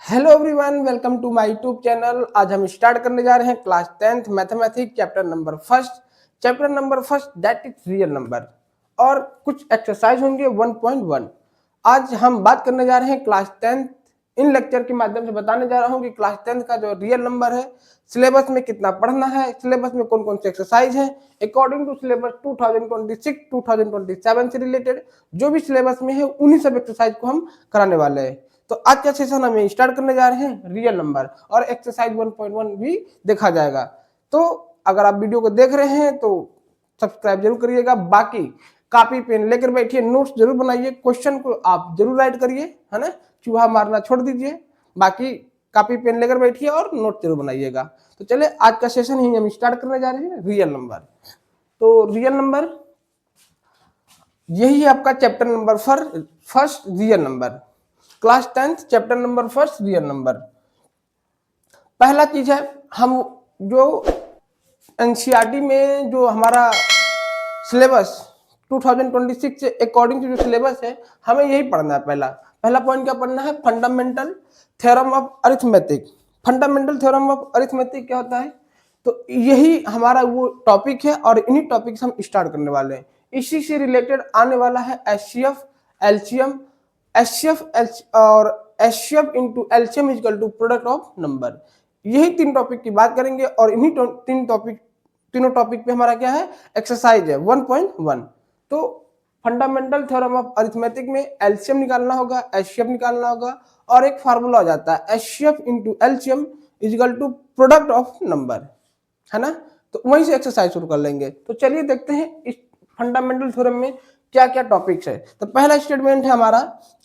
Hello everyone, welcome to my YouTube channel. आज हम start करने जा रहे हैं class 10th mathematics chapter number first that is real number और कुछ एक्सरसाइज होंगे 1.1। आज हम बात करने जा रहे हैं क्लास 10th। इन लेक्चर के माध्यम से बताने जा रहा हूं कि क्लास 10th का जो रियल नंबर है, सिलेबस में कितना पढ़ना है, सिलेबस में कौन कौन से एक्सरसाइज है अकॉर्डिंग टू सिलेबस 2026-2027 से रिलेटेड जो भी सिलेबस में है उन्हीं सब एक्सरसाइज को हम कराने वाले हैं। तो आज का सेशन हम स्टार्ट करने जा रहे हैं रियल नंबर और एक्सरसाइज 1.1 भी देखा जाएगा। तो अगर आप वीडियो को देख रहे हैं तो सब्सक्राइब जरूर करिएगा। बाकी कॉपी पेन लेकर बैठिए, नोट्स जरूर बनाइए, क्वेश्चन को आप जरूर राइट करिए, है ना। चूहा मारना छोड़ दीजिए। बाकी कॉपी पेन लेकर बैठिए और नोट जरूर बनाइएगा। तो चले आज का सेशन ही हम स्टार्ट करने जा रहे हैं रियल नंबर। तो रियल नंबर यही है आपका chapter number first real number, class 10th chapter number first real number. पहला चीज है, हम जो एनसीईआरटी में जो हमारा सिलेबस 2026 से अकॉर्डिंग टू जो सिलेबस है हमें यही पढ़ना है। पहला पॉइंट क्या पढ़ना है? Fundamental theorem of arithmetic. Fundamental theorem of arithmetic क्या होता है? तो यही हमारा वो टॉपिक है और इन्हीं टॉपिक से हम स्टार्ट करने वाले हैं। इसी से रिलेटेड आने वाला है एचसीएफ, एलसीएम, और HCF into LCM is equal to product of number. यही तीन टॉपिक की बात करेंगे और इन्हीं तीनों टॉपिक पे हमारा क्या है? एक्सरसाइज है 1.1। तो फंडामेंटल थ्योरम ऑफ अरिथमेटिक में एलसीएम निकालना होगा, एचसीएफ निकालना होगा और एक फार्मूला हो जाता है HCF into LCM is equal to product of number, है ना। तो वहीं से एक्सरसाइज शुरू कर लेंगे। तो चलिए देखते हैं इस फंडामेंटल थ्योरम में क्या क्या टॉपिक्स है। तो पहला स्टेटमेंट है हमारा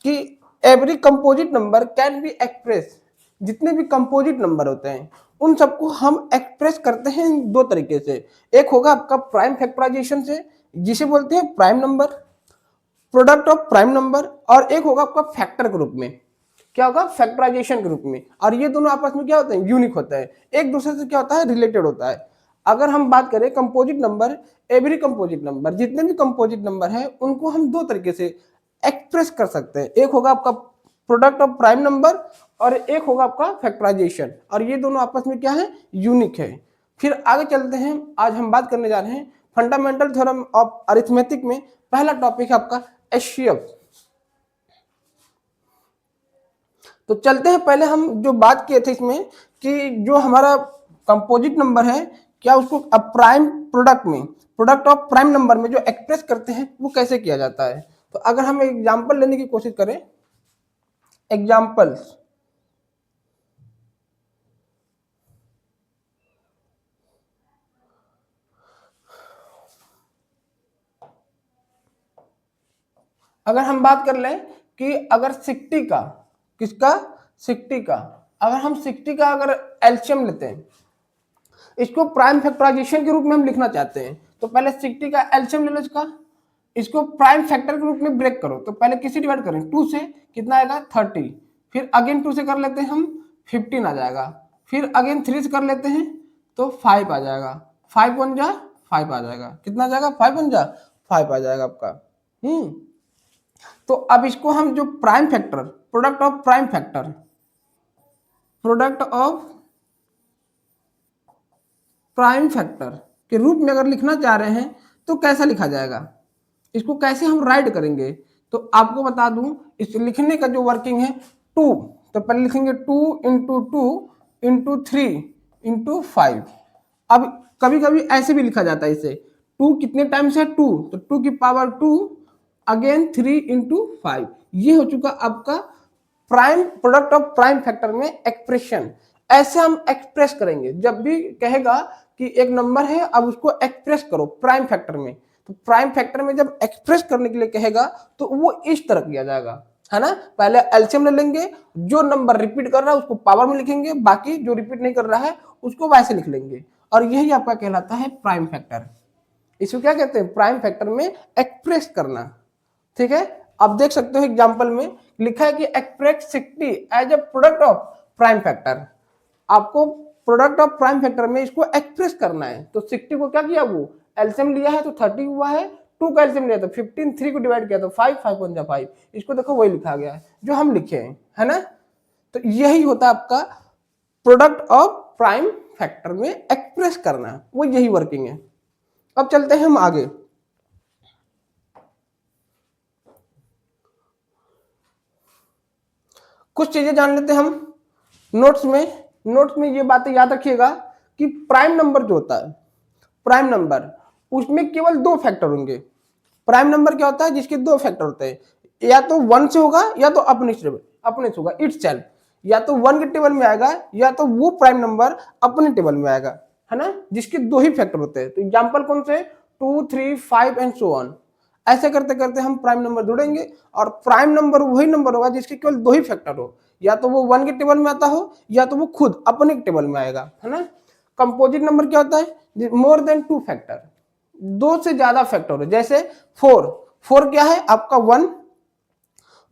कि every composite number can be express. जितने भी कंपोजिट नंबर होते हैं उन सबको हम एक्सप्रेस करते हैं दो तरीके से। एक होगा आपका प्राइम फैक्टराइजेशन से, जिसे बोलते हैं prime number, product of prime number, और एक होगा आपका फैक्टर के रूप में। क्या होगा? फैक्टराइजेशन के रूप में। और ये दोनों आपस में क्या होते हैं? यूनिक होता है, एक दूसरे से क्या होता है? रिलेटेड होता है। अगर हम बात करें composite number, every composite number, जितने भी कंपोजिट नंबर हैं उनको हम दो तरीके से एक्सप्रेस कर सकते हैं। एक होगा आपका प्रोडक्ट ऑफ प्राइम नंबर और एक होगा आपका फैक्टराइजेशन, और ये दोनों आपस में क्या है? यूनिक है। फिर आगे चलते हैं। आज हम बात करने जा रहे हैं फंडामेंटल थ्योरम ऑफ अरिथमेटिक में पहला टॉपिक है आपका एचसीएफ। तो चलते हैं, पहले हम जो बात किए थे इसमें कि जो हमारा कंपोजिट नंबर है क्या उसको अब प्राइम प्रोडक्ट में, प्रोडक्ट ऑफ प्राइम नंबर में जो एक्सप्रेस करते हैं वो कैसे किया जाता है। तो अगर हम एग्जांपल लेने की कोशिश करें, एग्जांपल्स, अगर हम बात कर लें कि अगर 60 का, किसका? 60 का, अगर हम 60 का अगर एलसीएम लेते हैं, इसको प्राइम फैक्टराइजेशन के रूप में हम लिखना चाहते हैं, तो पहले 60 का एलसीएम ले लो इसका, इसको प्राइम फैक्टर के रूप में ब्रेक करो। तो पहले किसी डिवाइड करें? 2 से, कितना आएगा? 30। फिर अगेन 2 से कर लेते हैं हम, 15 आ जाएगा। फिर अगेन 3 से कर लेते हैं तो 5 आ जाएगा। 5 1 जा 5 आ जाएगा। कितना आ जाएगा? 5 1 जा 5 आ जाएगा आपका। तो अब इसको हम जो prime factor, product of prime factor, product of prime factor के रूप में अगर लिखना चाह रहे हैं तो कैसा लिखा जाएगा? इसको कैसे हम राइट करेंगे? तो आपको बता दूं, इस लिखने का जो वर्किंग है 2, तो पहले लिखेंगे 2 इंटू 2 इंटू 3 इंटू 5। अब कभी कभी ऐसे भी लिखा जाता है इसे, 2 कितने टाइम्स है? 2, तो 2 की पावर 2 अगेन 3 इंटू 5। ये हो चुका आपका prime, product of prime factor में एक्सप्रेशन। ऐसे हम एक्सप्रेस करेंगे जब भी कहेगा कि एक नंबर है अब उसको एक्सप्रेस करो प्राइम फैक्टर में। तो प्राइम फैक्टर में जब एक्सप्रेस करने के लिए कहेगा तो वो इस तरह किया जाएगा, है ना। पहले एलसीएम ले लेंगे, जो नंबर रिपीट कर रहा है उसको पावर में लिखेंगे, बाकी जो रिपीट नहीं कर रहा है उसको वैसे लिख लेंगे, और यही आपका कहलाता है प्राइम फैक्टर। इसको क्या कहते हैं? प्राइम फैक्टर में एक्सप्रेस करना। ठीक है, आप देख सकते हो एग्जांपल में लिखा है कि express 60 as a product of prime factor. आपको प्रोडक्ट ऑफ प्राइम फैक्टर में इसको एक्सप्रेस करना है। तो 60 को क्या किया? वो एलसीएम लिया है तो 30 हुआ है, 2 का एलसीएम लिया तो 15, 3 को डिवाइड किया तो 5 5 1 5। इसको देखो वही लिखा गया है जो हम लिखे हैं, है ना। तो यही होता है आपका प्रोडक्ट ऑफ प्राइम फैक्टर में एक्सप्रेस करना, वो यही वर्किंग है। अब चलते हैं हम आगे। कुछ चीजें जान लेते हैं हम नोट्स में ये बातें याद रखिएगा कि प्राइम नंबर जो होता है, प्राइम नंबर उसमें केवल 2 फैक्टर होंगे। प्राइम नंबर क्या होता है? जिसके 2 फैक्टर होते हैं, या तो 1 से होगा या तो अपने से होगा, इटसेल्फ, या तो 1 के टेबल में आएगा या तो वो प्राइम नंबर अपने टेबल में आएगा, है ना, जिसके 2 ही फैक्टर होते हैं। तो एग्जांपल कौन से? 2, 3, 5 एंड सो ऑन। ऐसे करते करते हम प्राइम नंबर ढूंढेंगे, और प्राइम नंबर वही नंबर होगा जिसके केवल 2 ही फैक्टर हो, या तो वो 1 के टेबल में आता हो या तो वो खुद अपने टेबल में आएगा, है ना। कंपोजिट नंबर क्या होता है? मोर देन 2 फैक्टर, 2 से ज्यादा फैक्टर हो। जैसे 4 क्या है आपका?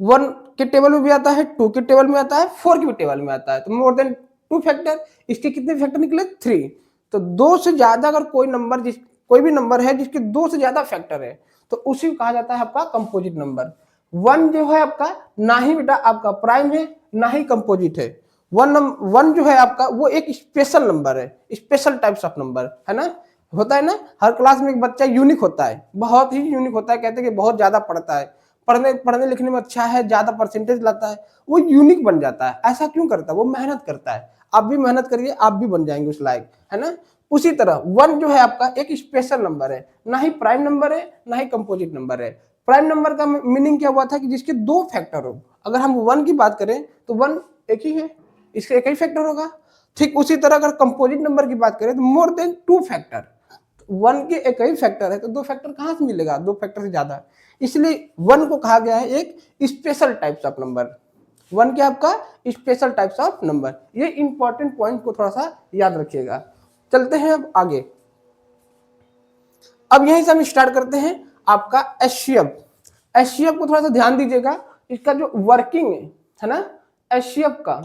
1 के टेबल में भी आता है, 2 के टेबल में आता है, 4 के भी टेबल में आता है, तो मोर देन 2 फैक्टर। इसके कितने फैक्टर निकले? 3। तो 2 से ज्यादा अगर कोई भी नंबर है जिसके 2 से ज्यादा फैक्टर है तो उसी को कहा जाता है आपका कंपोजिट नंबर। 1 जो है आपका ना ही बेटा आपका प्राइम है ना ही कंपोजिट है। 1 जो है आपका वो एक स्पेशल नंबर है, स्पेशल टाइप्स ऑफ नंबर, है ना। होता है ना, हर क्लास में एक बच्चा यूनिक होता है, बहुत ही यूनिक होता है, कहते हैं कि बहुत ज्यादा पढ़ता है, पढ़ने लिखने में अच्छा है, ज्यादा परसेंटेज लाता है, वो यूनिक बन जाता है। ऐसा क्यों करता है? वो मेहनत करता है। आप भी मेहनत करिए, आप भी बन जाएंगे उस लायक, है ना। उसी तरह 1 जो है आपका एक स्पेशल नंबर है, ना ही प्राइम नंबर है ना ही कंपोजिट नंबर है। प्राइम नंबर का मीनिंग क्या हुआ था? कि जिसके 2 फैक्टर हो। अगर हम 1 की बात करें तो 1 एक ही है, इसका एक ही फैक्टर होगा। ठीक उसी तरह अगर कंपोजिट नंबर की बात करें तो मोर देन 2 फैक्टर। 1 के एक ही फैक्टर है तो 2 फैक्टर कहां से मिलेगा? 2 फैक्टर से ज्यादा। इसलिए 1 को कहा गया है एक स्पेशल टाइप्स ऑफ नंबर। 1 क्या आपका? Special types of number. ये इंपॉर्टेंट पॉइंट को थोड़ा सा याद रखिएगा। चलते हैं अब आगे। अब यहीं से हम स्टार्ट करते हैं आपका एचसीएफ। एचसीएफ को थोड़ा सा ध्यान दीजिएगा, इसका जो वर्किंग है ना, एचसीएफ का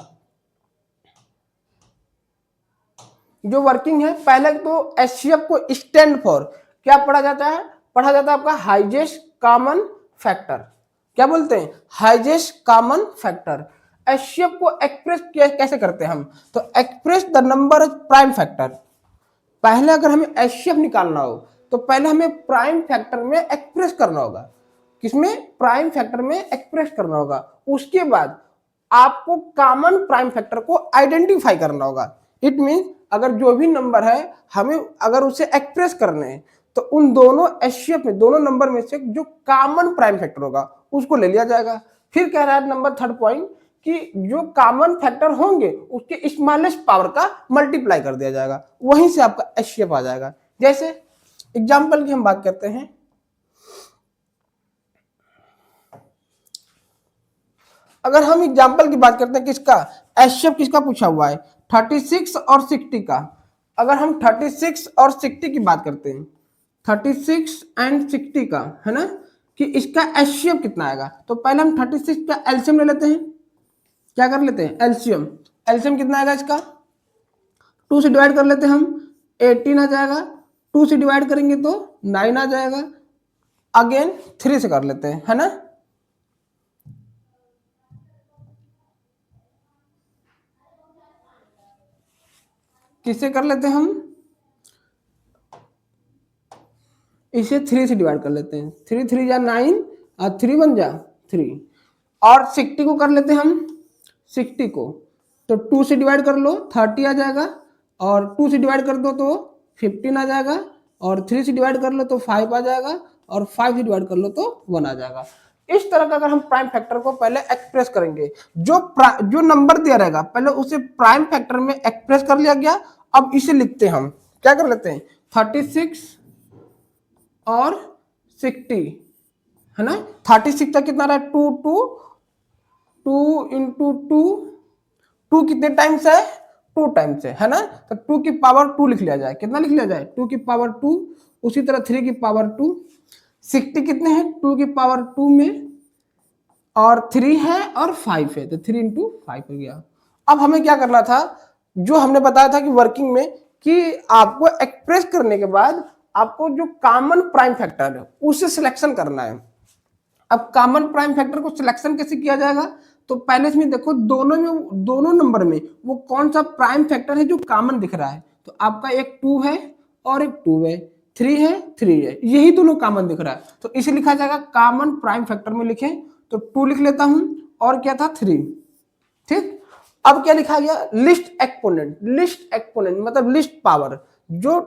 जो वर्किंग है, पहले तो एचसीएफ को स्टैंड फॉर क्या पढ़ा जाता है? पढ़ा जाता है आपका हाईएस्ट कॉमन फैक्टर। क्या बोलते हैं? Highest common factor. एचसीएफ को एक्सप्रेस कैसे करते हैं हम? तो express the number of prime factor. पहले अगर हमें एचसीएफ निकालना हो तो पहले हमें प्राइम फैक्टर में एक्सप्रेस करना होगा। किसमें? प्राइम फैक्टर में एक्सप्रेस करना होगा। उसके बाद आपको कॉमन प्राइम फैक्टर को आइडेंटिफाई करना होगा। इट मीन अगर जो भी नंबर है हमें अगर उसे एक्सप्रेस करने हैं तो उन दोनों एचसीएफ में, दोनों नंबर में से जो कॉमन प्राइम फैक्टर होगा उसको ले लिया जाएगा। फिर कह रहा है नंबर 3rd पॉइंट कि जो कॉमन फैक्टर होंगे उसके स्मॉलेस्ट पावर का मल्टीप्लाई कर दिया जाएगा, वहीं से आपका एचसीएफ आ जाएगा। जैसे एग्जांपल की हम बात करते हैं, अगर हम एग्जांपल की बात करते हैं किसका? एचसीएफ किसका पूछा हुआ है? 36 और 60 का। अगर हम 36 और 60 की बात करते हैं, 36 एंड 60 का, है ना, कि इसका एचसीएफ कितना आएगा, तो पहले हम 36 का एलसीएम ले लेते हैं। क्या कर लेते हैं? एलसीएम। एलसीएम कितना आएगा इसका? 2 से डिवाइड कर लेते हैं हम, 18 आ जाएगा। 2 से डिवाइड करेंगे तो 9 आ जाएगा। अगेन 3 से कर लेते हैं, है ना। किससे कर लेते हैं हम? इसे 3 से डिवाइड कर लेते हैं। 3 3 जा 9 और 3 1 जा 3। और 60 को कर लेते हैं हम। 60 को तो 2 से डिवाइड कर लो 30 आ जाएगा, और 2 से डिवाइड कर दो तो 15 आ जाएगा, और 3 से डिवाइड कर लो तो 5 आ जाएगा, और 5 से डिवाइड कर लो तो 1 आ जाएगा। इस तरह का अगर हम प्राइम फैक्टर को पहले एक्सप्रेस करेंगे, जो नंबर दिया रहेगा पहले उसे प्राइम फैक्टर में एक्सप्रेस कर लिया गया। अब इसे लिखते हैं हम, क्या कर लेते हैं? 36 और 60, है ना। 36 का कितना रहा? 2 2 2 इंटू 2, 2 कितने टाइम्स है? 2 टाइम्स है ना। तो 2 की पावर 2 लिख लिया जाए। कितना लिख लिया जाए? 2 की पावर 2। उसी तरह 3 की पावर 2। 60 कितने हैं? 2 की पावर 2 में, और 3 है और 5 है, तो 3 इंटू 5 हो गया। अब हमें क्या करना था? जो हमने बताया था कि वर्किंग में कि आपको एक्सप्रेस करने के बाद आपको जो कॉमन प्राइम फैक्टर है उसे सिलेक्शन करना है। अब कॉमन प्राइम फैक्टर को सिलेक्शन कैसे किया जाएगा? तो पहले इसमें देखो दोनों नंबर में वो कौन सा प्राइम फैक्टर है जो कॉमन दिख रहा है। तो आपका एक 2 है और एक 2 है, 3 है 3 है, यही दोनों कॉमन दिख रहा है, तो इसे लिखा जाएगा कॉमन प्राइम फैक्टर में लिखें तो 2 लिख लेता हूं और क्या था 3। ठीक, अब क्या लिखा गया लिस्ट एक्सपोनेंट। लिस्ट एक्सपोनेंट मतलब लिस्ट पावर, जो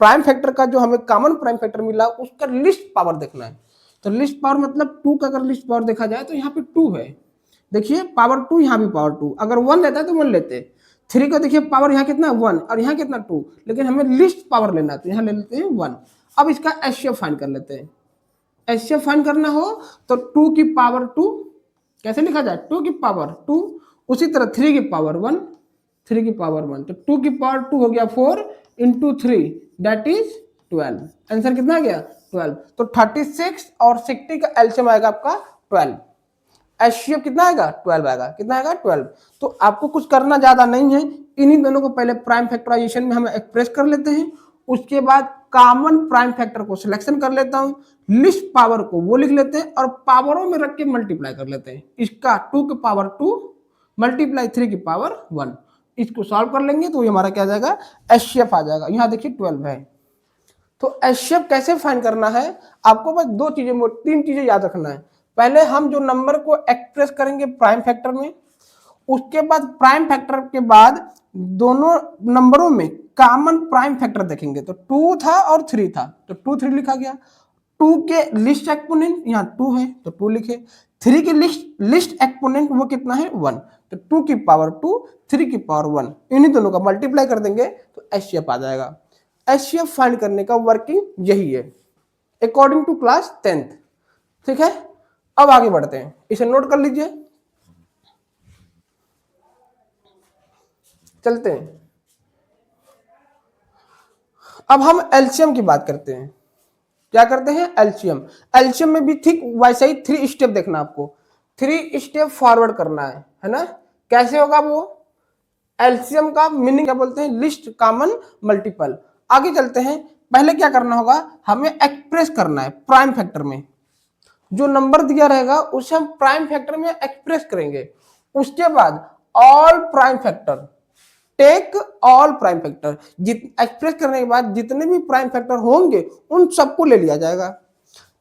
प्राइम फैक्टर का जो हमें कॉमन प्राइम फैक्टर मिला उसका लिस्ट पावर देखना है। तो लिस्ट पावर मतलब 2 का अगर लिस्ट पावर देखा जाए तो यहाँ पे 2 है, देखिए पावर 2, यहाँ भी पावर 2, अगर 1 लेता है तो 1 लेते। 3 का देखिए पावर यहाँ कितना 1 और यहाँ कितना 2, लेकिन हमें लिस्ट पावर लेना है तो यहाँ ले लेते हैं 1। अब इसका एचसीएफ फाइंड कर लेते हैं। एचसीएफ फाइंड करना हो तो 2 की पावर 2 कैसे लिखा जाए, 2 की पावर 2, उसी तरह 3 की पावर 1, 3 की पावर 1, तो 2 की पावर 2 हो गया 4 इंटू 3 दैट इज 12। आंसर कितना आ गया 12। तो 36 और 60 का एलसीएम आएगा आपका 12। एचसीएफ कितना आएगा 12 आएगा, कितना आएगा 12। तो आपको कुछ करना ज्यादा नहीं है, इन्हीं दोनों को पहले प्राइम फैक्टराइजेशन में हम एक्सप्रेस कर लेते हैं, उसके बाद कॉमन प्राइम फैक्टर को सिलेक्शन कर लेता हूं, लिस्ट पावर को वो लिख लेते हैं और पावरों में रख के मल्टीप्लाई कर लेते हैं। इसका 2 की पावर 2 मल्टीप्लाई 3 की पावर 1, इसको सॉल्व कर लेंगे तो ये हमारा क्या आ जाएगा एचसीएफ आ जाएगा। यहाँ देखिए 12 है। तो एचसीएफ कैसे फाइंड करना है, आपको बस तीन चीजें याद रखना है। पहले हम जो नंबर को एक्सप्रेस करेंगे प्राइम फैक्टर में, उसके बाद प्राइम फैक्टर के बाद दोनों नंबरों में कॉमन प्राइम फैक्टर देखेंगे। तो 2 था और 3 था तो 2 3 लिखा गया। 2 के लिस्ट एक्सपोनेंट यहाँ 2 है तो 2 लिखे। 3 के लिस्ट एक्सपोनेंट वो कितना है 1, तो 2 की पावर 2 3 की पावर 1, इन्हीं दोनों का मल्टीप्लाई कर देंगे तो एचसीएफ आ जाएगा। एचसीएफ फाइंड करने का वर्किंग यही है अकॉर्डिंग टू क्लास 10th। ठीक है, अब आगे बढ़ते हैं, इसे नोट कर लीजिए, चलते हैं। अब हम एलसीएम की बात करते हैं। क्या करते हैं एलसीएम। एलसीएम में भी ठीक वैसे ही 3 स्टेप देखना, आपको 3 स्टेप फॉरवर्ड करना है ना। कैसे होगा वो, एलसीएम का मीनिंग क्या बोलते हैं, लिस्ट कॉमन मल्टीपल। आगे चलते हैं, पहले क्या करना होगा, हमें एक्सप्रेस करना है प्राइम फैक्टर में। जो नंबर दिया रहेगा उसे हम प्राइम फैक्टर में एक्सप्रेस करेंगे। उसके बाद all prime factor, take all prime factor, express करने के बाद जितने भी प्राइम फैक्टर होंगे उन सबको ले लिया जाएगा।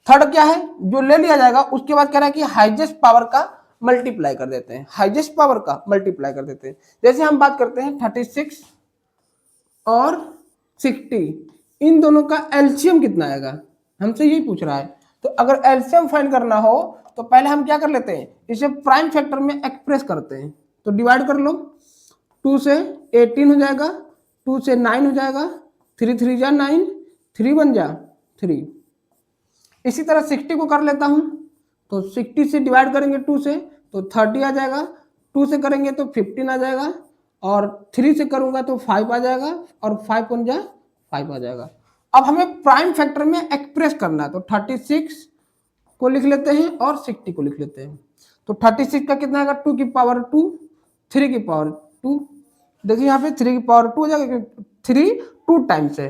थर्ड क्या है, जो ले लिया जाएगा उसके बाद कह रहा है कि हाईएस्ट पावर का मल्टीप्लाई कर देते हैं, हाईएस्ट पावर का मल्टीप्लाई कर देते हैं। जैसे हम बात करते हैं 36 और 60, इन दोनों का एलसीएम कितना आएगा, हमसे यही पूछ रहा है। तो अगर एलसीएम फाइंड करना हो तो पहले हम क्या कर लेते हैं, इसे प्राइम फैक्टर में एक्सप्रेस करते हैं। तो डिवाइड कर लो, 2 से 18 हो जाएगा, 2 से 9 हो जाएगा, 3 3 जा 9, 3 1 जा 3। इसी तरह 60 को कर लेता हूं, तो 60 से डिवाइड करेंगे 2 से तो 30 आ जाएगा, 2 से करेंगे तो 15 आ जाएगा, और 3 से करूंगा तो 5 आ जाएगा, और 5 1 जा 5 आ जाएगा। अब हमें प्राइम फैक्टर में एक्सप्रेस करना है, तो 36 को लिख लेते हैं और 60 को लिख लेते हैं। तो 36 का कितना आएगा, 2 की पावर 2, 3 की पावर 2, देखिए यहाँ पे 3 की पावर 2 हो जाएगा, 3 2 टाइम्स है।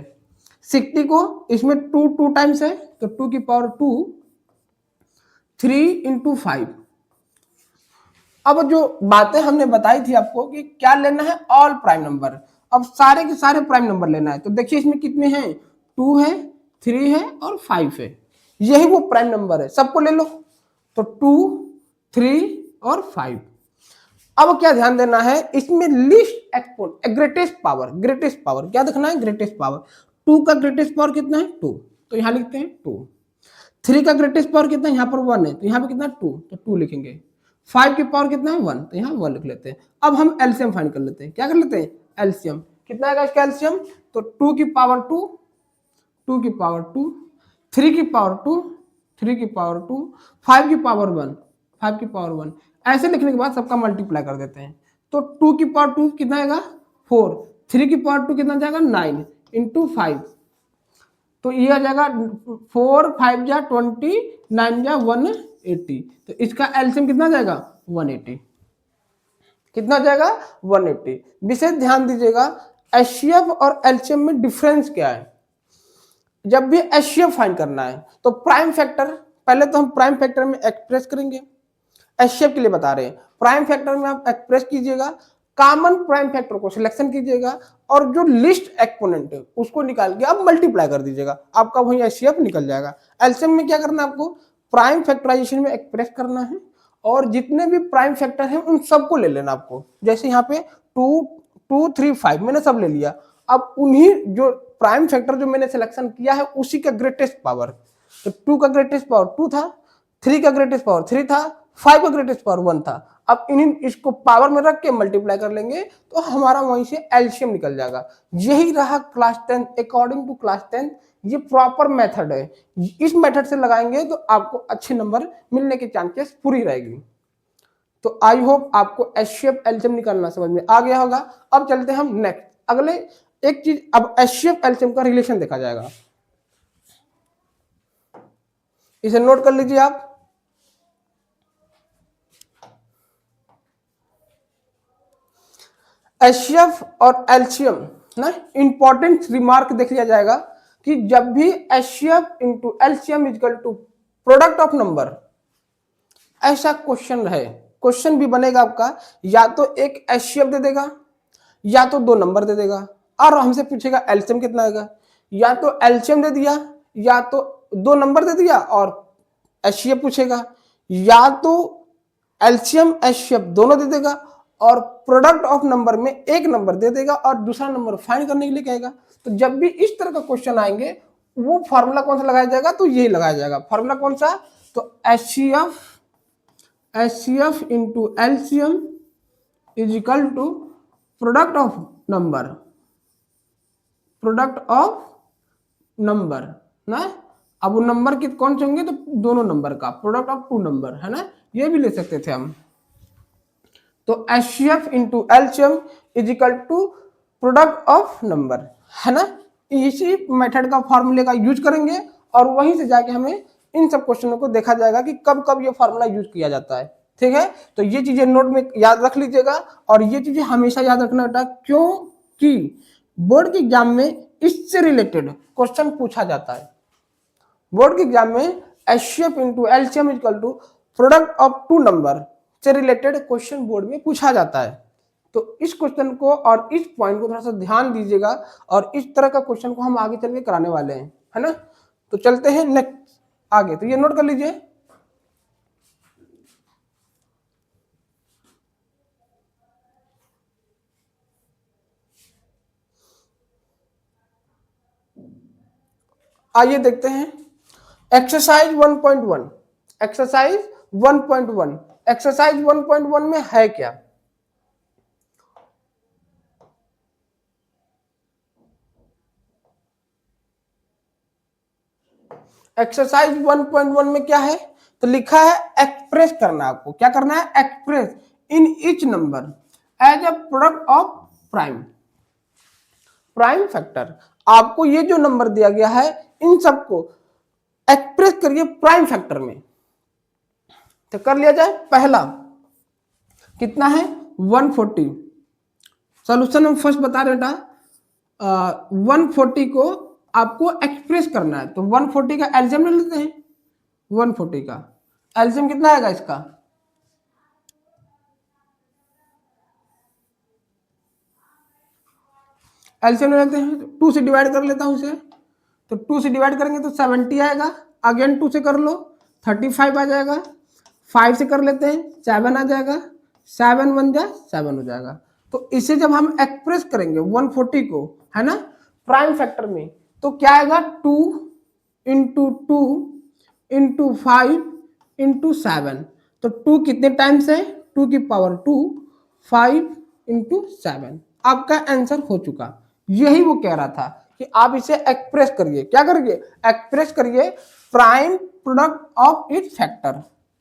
60 को इसमें 2 2 टाइम्स है तो 2 की पावर 2, 3 इंटू 5। अब जो बातें हमने बताई थी आपको कि क्या लेना है, ऑल प्राइम नंबर। अब सारे के सारे प्राइम नंबर लेना है, तो देखिए इसमें कितने हैं, 2 है, 3 है और 5 है, यही वो प्राइम नंबर है, सबको ले लो। तो 2 3 और 5। अब क्या ध्यान देना है, इसमें list exponent greatest power, greatest power क्या देखना है, ग्रेटेस्ट पावर। 2 का ग्रेटेस्ट पावर कितना है 2, तो यहां लिखते हैं 2। 3 का ग्रेटेस्ट पावर कितना है, यहाँ पर 1 है तो यहाँ पे कितना 2, तो 2 लिखेंगे। 5 की पावर कितना है 1, तो यहाँ 1 लिख लेते हैं। अब हम एलसीएम फाइंड कर लेते हैं, क्या कर लेते हैं एलसीएम, कितना आएगा इसका एलसीएम, तो 2 की पावर 2, 2 की पावर 2, 3 की पावर 2, 3 की पावर 2, 5 की पावर 1, 5 की पावर 1, ऐसे लिखने के बाद सबका मल्टीप्लाई कर देते हैं। तो 2 की पावर 2 कितना आएगा 4, 3 की पावर 2 कितना जाएगा 9 इंटू 5, तो ये आ जाएगा 4 5 जा 20, 9 जा 180, तो इसका एलसीएम कितना जाएगा 180, कितना जाएगा 180। विशेष ध्यान दीजिएगा एचसीएफ और एलसीएम में डिफरेंस क्या है। जब भी एचसीएफ फाइंड करना है तो प्राइम फैक्टर, पहले तो हम प्राइम फैक्टर में एक्सप्रेस करेंगे, एचसीएफ के लिए बता रहे हैं। प्राइम फैक्टर में आप एक्सप्रेस कीजिएगा, कॉमन प्राइम फैक्टर को सिलेक्शन कीजिएगा और जो लिस्ट एक्सपोनेंट है उसको निकाल के आप मल्टीप्लाई कर दीजिएगा, आपका वही एचसीएफ निकल जाएगा। एलसीएम में क्या करना है आपको, प्राइम फैक्टराइजेशन में एक्सप्रेस करना है और जितने भी प्राइम फैक्टर हैं उन सबको ले लेना आपको। जैसे यहाँ पे 2, 2, 3, 5 मैंने सब ले लिया। अब उन्हीं जो प्राइम फैक्टर जो मैंने सिलेक्शन किया है उसी का ग्रेटेस्ट पावर, तो 2 का ग्रेटेस्ट पावर 2 था, 3 का ग्रेटेस्ट पावर 3 था, 5 का ग्रेटेस्ट पावर 1 था। अब इन्हीं इसको पावर में रख के मल्टीप्लाई कर लेंगे तो हमारा वहीं से एलसीएम निकल जाएगा। यही रहा क्लास 10 अकॉर्डिंग टू क्लास 10, ये प्रॉपर मेथड है। इस मेथड से लगाएंगे तो आपको अच्छे नंबर मिलने के चांसेस पूरी रहेगी। तो आई होप आपको एचसीएफ एलसीएम निकालना समझ में आ गया होगा। अब चलते हैं हम नेक्स्ट अगले एक चीज, अब एचसीएफ एलसीएम का रिलेशन देखा जाएगा, इसे नोट कर लीजिए आप। एचसीएफ और एलसीएम ना इंपॉर्टेंट रिमार्क देख लिया जाएगा कि जब भी HCF into LCM equal to product of number, ऐसा क्वेश्चन रहे, क्वेश्चन भी बनेगा आपका, या तो एक एचसीएफ दे देगा या तो 2 नंबर दे देगा और हमसे पूछेगा एलसीएम कितना आएगा, या तो एलसीएम दे दिया या तो 2 नंबर दे दिया और एचसीएफ पूछेगा, या तो एलसीएम एचसीएफ दोनों दे देगा और प्रोडक्ट ऑफ नंबर में एक नंबर दे देगा और दूसरा नंबर फाइंड करने के लिए कहेगा। तो जब भी इस तरह का क्वेश्चन आएंगे वो फॉर्मूला कौन सा लगाया जाएगा, तो यही लगाया जाएगा। फॉर्मूला कौन सा, तो HCF into LCM is equal to product of number ना। अब वो नंबर के कौन से होंगे, तो दोनों नंबर का प्रोडक्ट ऑफ 2 नंबर है ना, ये भी ले सकते थे हम। तो HCF into LCM is equal to product of number है ना। इसी मेथड का फॉर्मूले का यूज करेंगे और वहीं से जाके हमें इन सब क्वेश्चनों को देखा जाएगा कि कब कब ये फॉर्मूला यूज किया जाता है। ठीक है, तो ये चीजें नोट में याद रख लीजिएगा और ये चीजें हमेशा याद रखना बेटा, क्योंकि बोर्ड के एग्जाम में इससे रिलेटेड क्वेश्चन पूछा जाता है। बोर्ड के एग्जाम में HCF into LCM equal to product of 2 number से रिलेटेड क्वेश्चन बोर्ड में पूछा जाता है। तो इस क्वेश्चन को और इस पॉइंट को थोड़ा सा ध्यान दीजिएगा और इस तरह का क्वेश्चन को हम आगे चल के कराने वाले हैं, है ना। तो चलते हैं नेक्स्ट आगे, तो ये नोट कर लीजिए। आइए देखते हैं एक्सरसाइज 1.1। एक्सरसाइज 1.1, एक्सरसाइज 1.1 में है क्या, एक्सरसाइज 1.1 में क्या है, तो लिखा है एक्सप्रेस करना है आपको। क्या करना है, express in each number as a product of prime factor. आपको ये जो नंबर दिया गया है इन सबको एक्सप्रेस करिए प्राइम फैक्टर में। तो कर लिया जाए, पहला कितना है 140। सॉल्यूशन हम फर्स्ट बता रहे बेटा, 140 को आपको एक्सप्रेस करना है। तो 140 का एलसीएम ले लेते हैं। 140 का एलसीएम कितना आएगा इसका, एलसीएम ले लेते हैं, 2 से डिवाइड कर लेता हूं इसे। तो 2 से डिवाइड करेंगे तो 70 आएगा, अगेन 2 से कर लो 35 आ जाएगा, 5 से कर लेते हैं 7 आ जाएगा, 7 1 जा 7 हो जाएगा। तो इसे जब हम एक्सप्रेस करेंगे 140 को, है ना, प्राइम फैक्टर में, तो क्या आएगा 2 इंटू 2 इंटू 5 इंटू 7। तो 2 कितने टाइम्स है, 2 की पावर 2, 5 इंटू 7 आपका आंसर हो चुका। यही वो कह रहा था कि आप इसे एक्सप्रेस करिए। क्या करिए, एक्सप्रेस करिए prime product of it factor,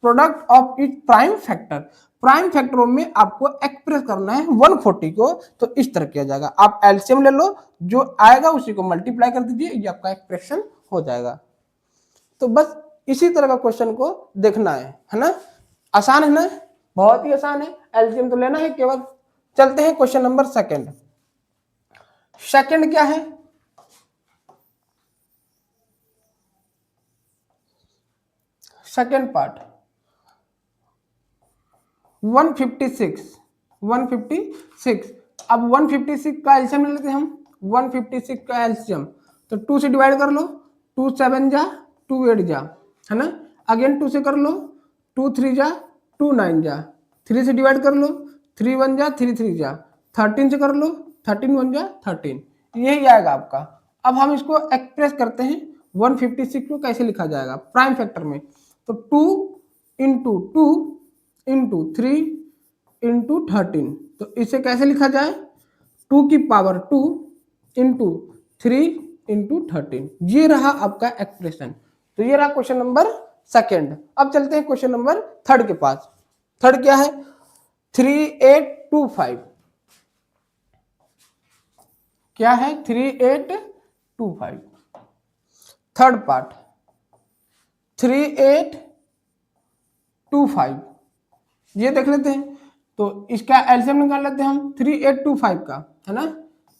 product of it prime factor. Prime फैक्टरों में आपको एक्सप्रेस करना है 140 को, तो इस तरह किया जाएगा। आप एलसीएम ले लो, जो आएगा उसी को मल्टीप्लाई कर दीजिए, ये आपका एक्सप्रेशन हो जाएगा। तो बस इसी तरह का क्वेश्चन को देखना है ना। आसान है ना, बहुत ही आसान है, एलसीएम तो लेना है केवल। चलते हैं क्वेश्चन नंबर सेकंड। सेकंड क्या है, सेकंड पार्ट 156 156। अब 156 का एल्सियम ले लेते हैं हम। 156 का एल्सियम तो 2 से डिवाइड कर लो, 2 7 जा, 2 8 जा, है ना। अगेन 2 से कर लो, 2 3 जा, 2 9 जा, 3 से डिवाइड कर लो, 3 1 जा, 3 3 जा, 13 से कर लो, 13 1 जा 13, यही आएगा आपका। अब हम इसको एक्सप्रेस करते हैं 156 को कैसे लिखा जाएगा प्राइम फैक्टर में। तो 2 इंटू 2 इंटू 3 इंटू 13, तो इसे कैसे लिखा जाए 2 की पावर 2 इंटू 3 इंटू 13, ये रहा आपका एक्सप्रेशन। तो ये रहा क्वेश्चन नंबर सेकेंड। अब चलते हैं क्वेश्चन नंबर थर्ड के पास। थर्ड क्या है 3825, क्या है 3825। थर्ड पार्ट 3825, ये देख लेते हैं। तो इसका एलसीएम निकाल लेते हैं हम 3825 का, है ना।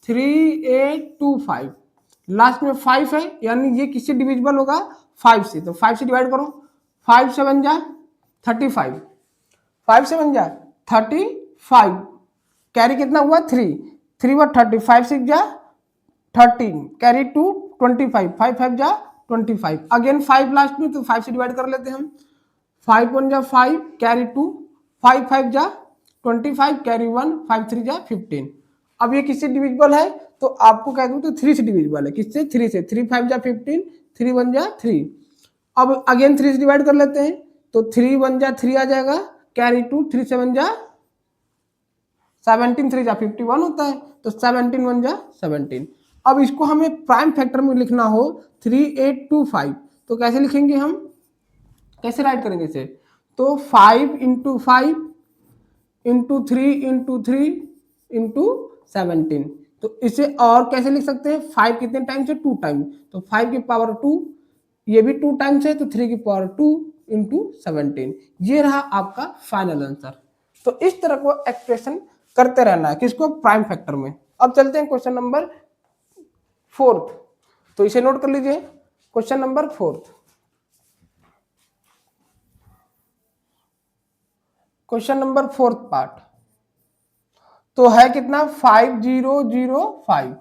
3825 लास्ट में 5 है, यानी ये किससे डिविजिबल होगा 5 से, तो 5 से डिवाइड करो, 5 7 जा 35, 5 7 जा 35, कैरी कितना हुआ 3 3 व 30, 5 6 जा 13, कैरी 2 25, 5 5 जा 25, अगेन 5 लास्ट में, तो 5 से डिवाइड कर लेते हैं हम। 5 1 जा 5, कैरी 2, 5 5 जा 25, कैरी 1, 5 3 जा 15। अब ये किससे डिविजिबल है, तो आपको कह दूं तो 3 से डिविजिबल है। किससे 3 से, 3 5 जा 15, 3 1 जा 3। अब अगेन 3 से डिवाइड कर लेते हैं, तो 3 1 जा 3 आ जाएगा, कैरी 2, 3 7 जा 17, 3 जा 51 होता है, तो 17 1 जा 17। अब इसको हमें प्राइम फैक्टर में लिखना हो 3825, तो कैसे लिखेंगे हम, कैसे राइट करेंगे इसे, तो 5 इंटू 5 इंटू 3 इंटू 3 इंटू 17, तो इसे और कैसे लिख सकते हैं, 5 कितने टाइम्स है 2 टाइम, तो 5 की पावर 2, ये भी 2 टाइम्स है, तो 3 की पावर 2 इंटू 17, ये रहा आपका फाइनल आंसर। तो इस तरह को एक्सप्रेशन करते रहना है किसको, प्राइम फैक्टर में। अब चलते हैं क्वेश्चन नंबर फोर्थ, तो इसे नोट कर लीजिए। Question number fourth, question number fourth part तो है कितना 5005।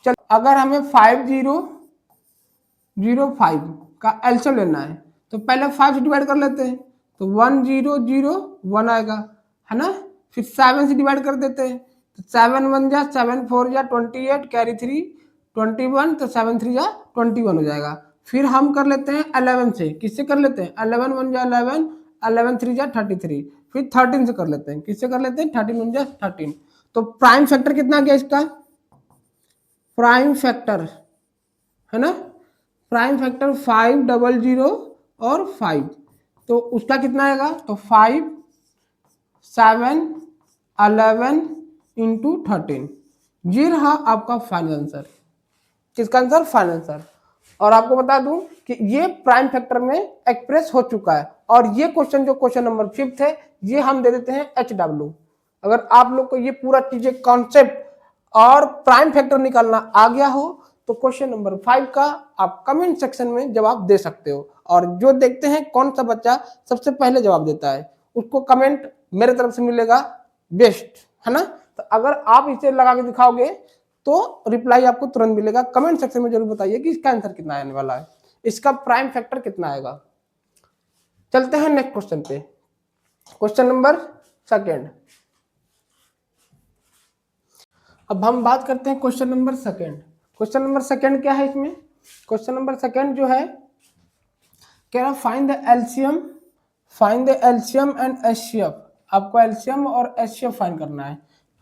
चल अगर हमें 5005 का एलसीएम लेना है, तो पहले 5 से डिवाइड कर लेते हैं, तो 1001 आएगा, है ना। फिर 7 से डिवाइड कर देते हैं, तो 7 1 जा 7 4 जा 28, कैरी 3 21, तो 7 3 जा 21 हो जाएगा। फिर हम कर लेते हैं 11 से, किससे कर लेते हैं 11 1 जा 11, 11 3 जा 33, फिर 13 से कर लेते हैं, किससे कर लेते हैं 13 1 जा 13। तो प्राइम फैक्टर कितना आ गया इसका, प्राइम फैक्टर, है ना, प्राइम फैक्टर 500 और 5, तो उसका कितना आएगा, तो 5 7 11 इंटू 13, ये रहा आपका फाइनल आंसर। किसका आंसर, फाइनल आंसर। और आपको बता दूं कि ये प्राइम फैक्टर में एक्सप्रेस हो चुका है, और ये क्वेश्चन जो क्वेश्चन नंबर 5 है, ये हम दे देते हैं HW। अगर आप लोग को ये पूरा चीजें कॉन्सेप्ट और प्राइम फैक्टर निकालना आ गया हो, तो क्वेश्चन नंबर 5 का आप कमेंट सेक्शन में जवाब दे सकते हो। और जो देखते हैं कौन सा बच्चा सबसे पहले जवाब देता है, उसको कमेंट मेरे तरफ से मिलेगा बेस्ट, है ना। तो अगर आप इसे लगा के दिखाओगे तो रिप्लाई आपको तुरंत मिलेगा। कमेंट सेक्शन में जरूर बताइए कि इसका आंसर कितना आने वाला है, इसका प्राइम फैक्टर कितना आएगा। चलते हैं नेक्स्ट क्वेश्चन पे, क्वेश्चन नंबर सेकेंड। अब हम बात करते हैं question number second. Question number second क्या है इसमें, क्वेश्चन नंबर सेकेंड जो है कह रहा find the LCM and HCF. आपको एलसीएम और एचसीएफ फाइंड करना है,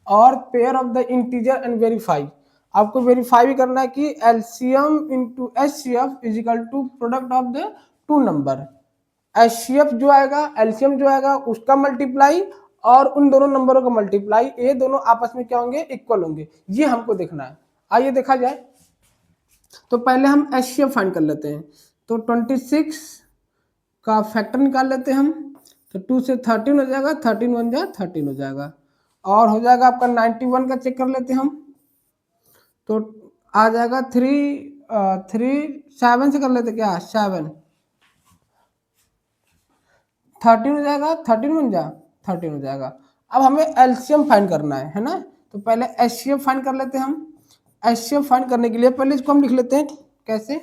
और pair of the integer and verify. आपको वेरीफाई भी करना है कि LCM into HCF is equal to product of the two number. HCF जो आएगा, एलसीएम जो आएगा उसका मल्टीप्लाई, और उन दोनों नंबरों का मल्टीप्लाई, ये दोनों आपस में क्या होंगे, इक्वल होंगे, ये हमको देखना है। आइए देखा जाए। तो पहले हम एचसीएफ फाइंड कर लेते हैं, तो 26 का फैक्टर निकाल लेते हैं हम, तो 2 से 13 हो जाएगा, 13 1 जा 13 हो जाएगा, और हो जाएगा आपका 91 का चेक कर लेते हैं हम, तो आ जाएगा 7 से कर लेते क्या, 7 13 हो जाएगा, 13 1 जा 13 हो जाएगा। अब हमें एलसीएम फाइंड करना है ना, तो पहले एचसीएफ फाइंड कर लेते हैं हम। एचसीएफ फाइंड करने के लिए पहले इसको हम लिख लेते हैं कैसे,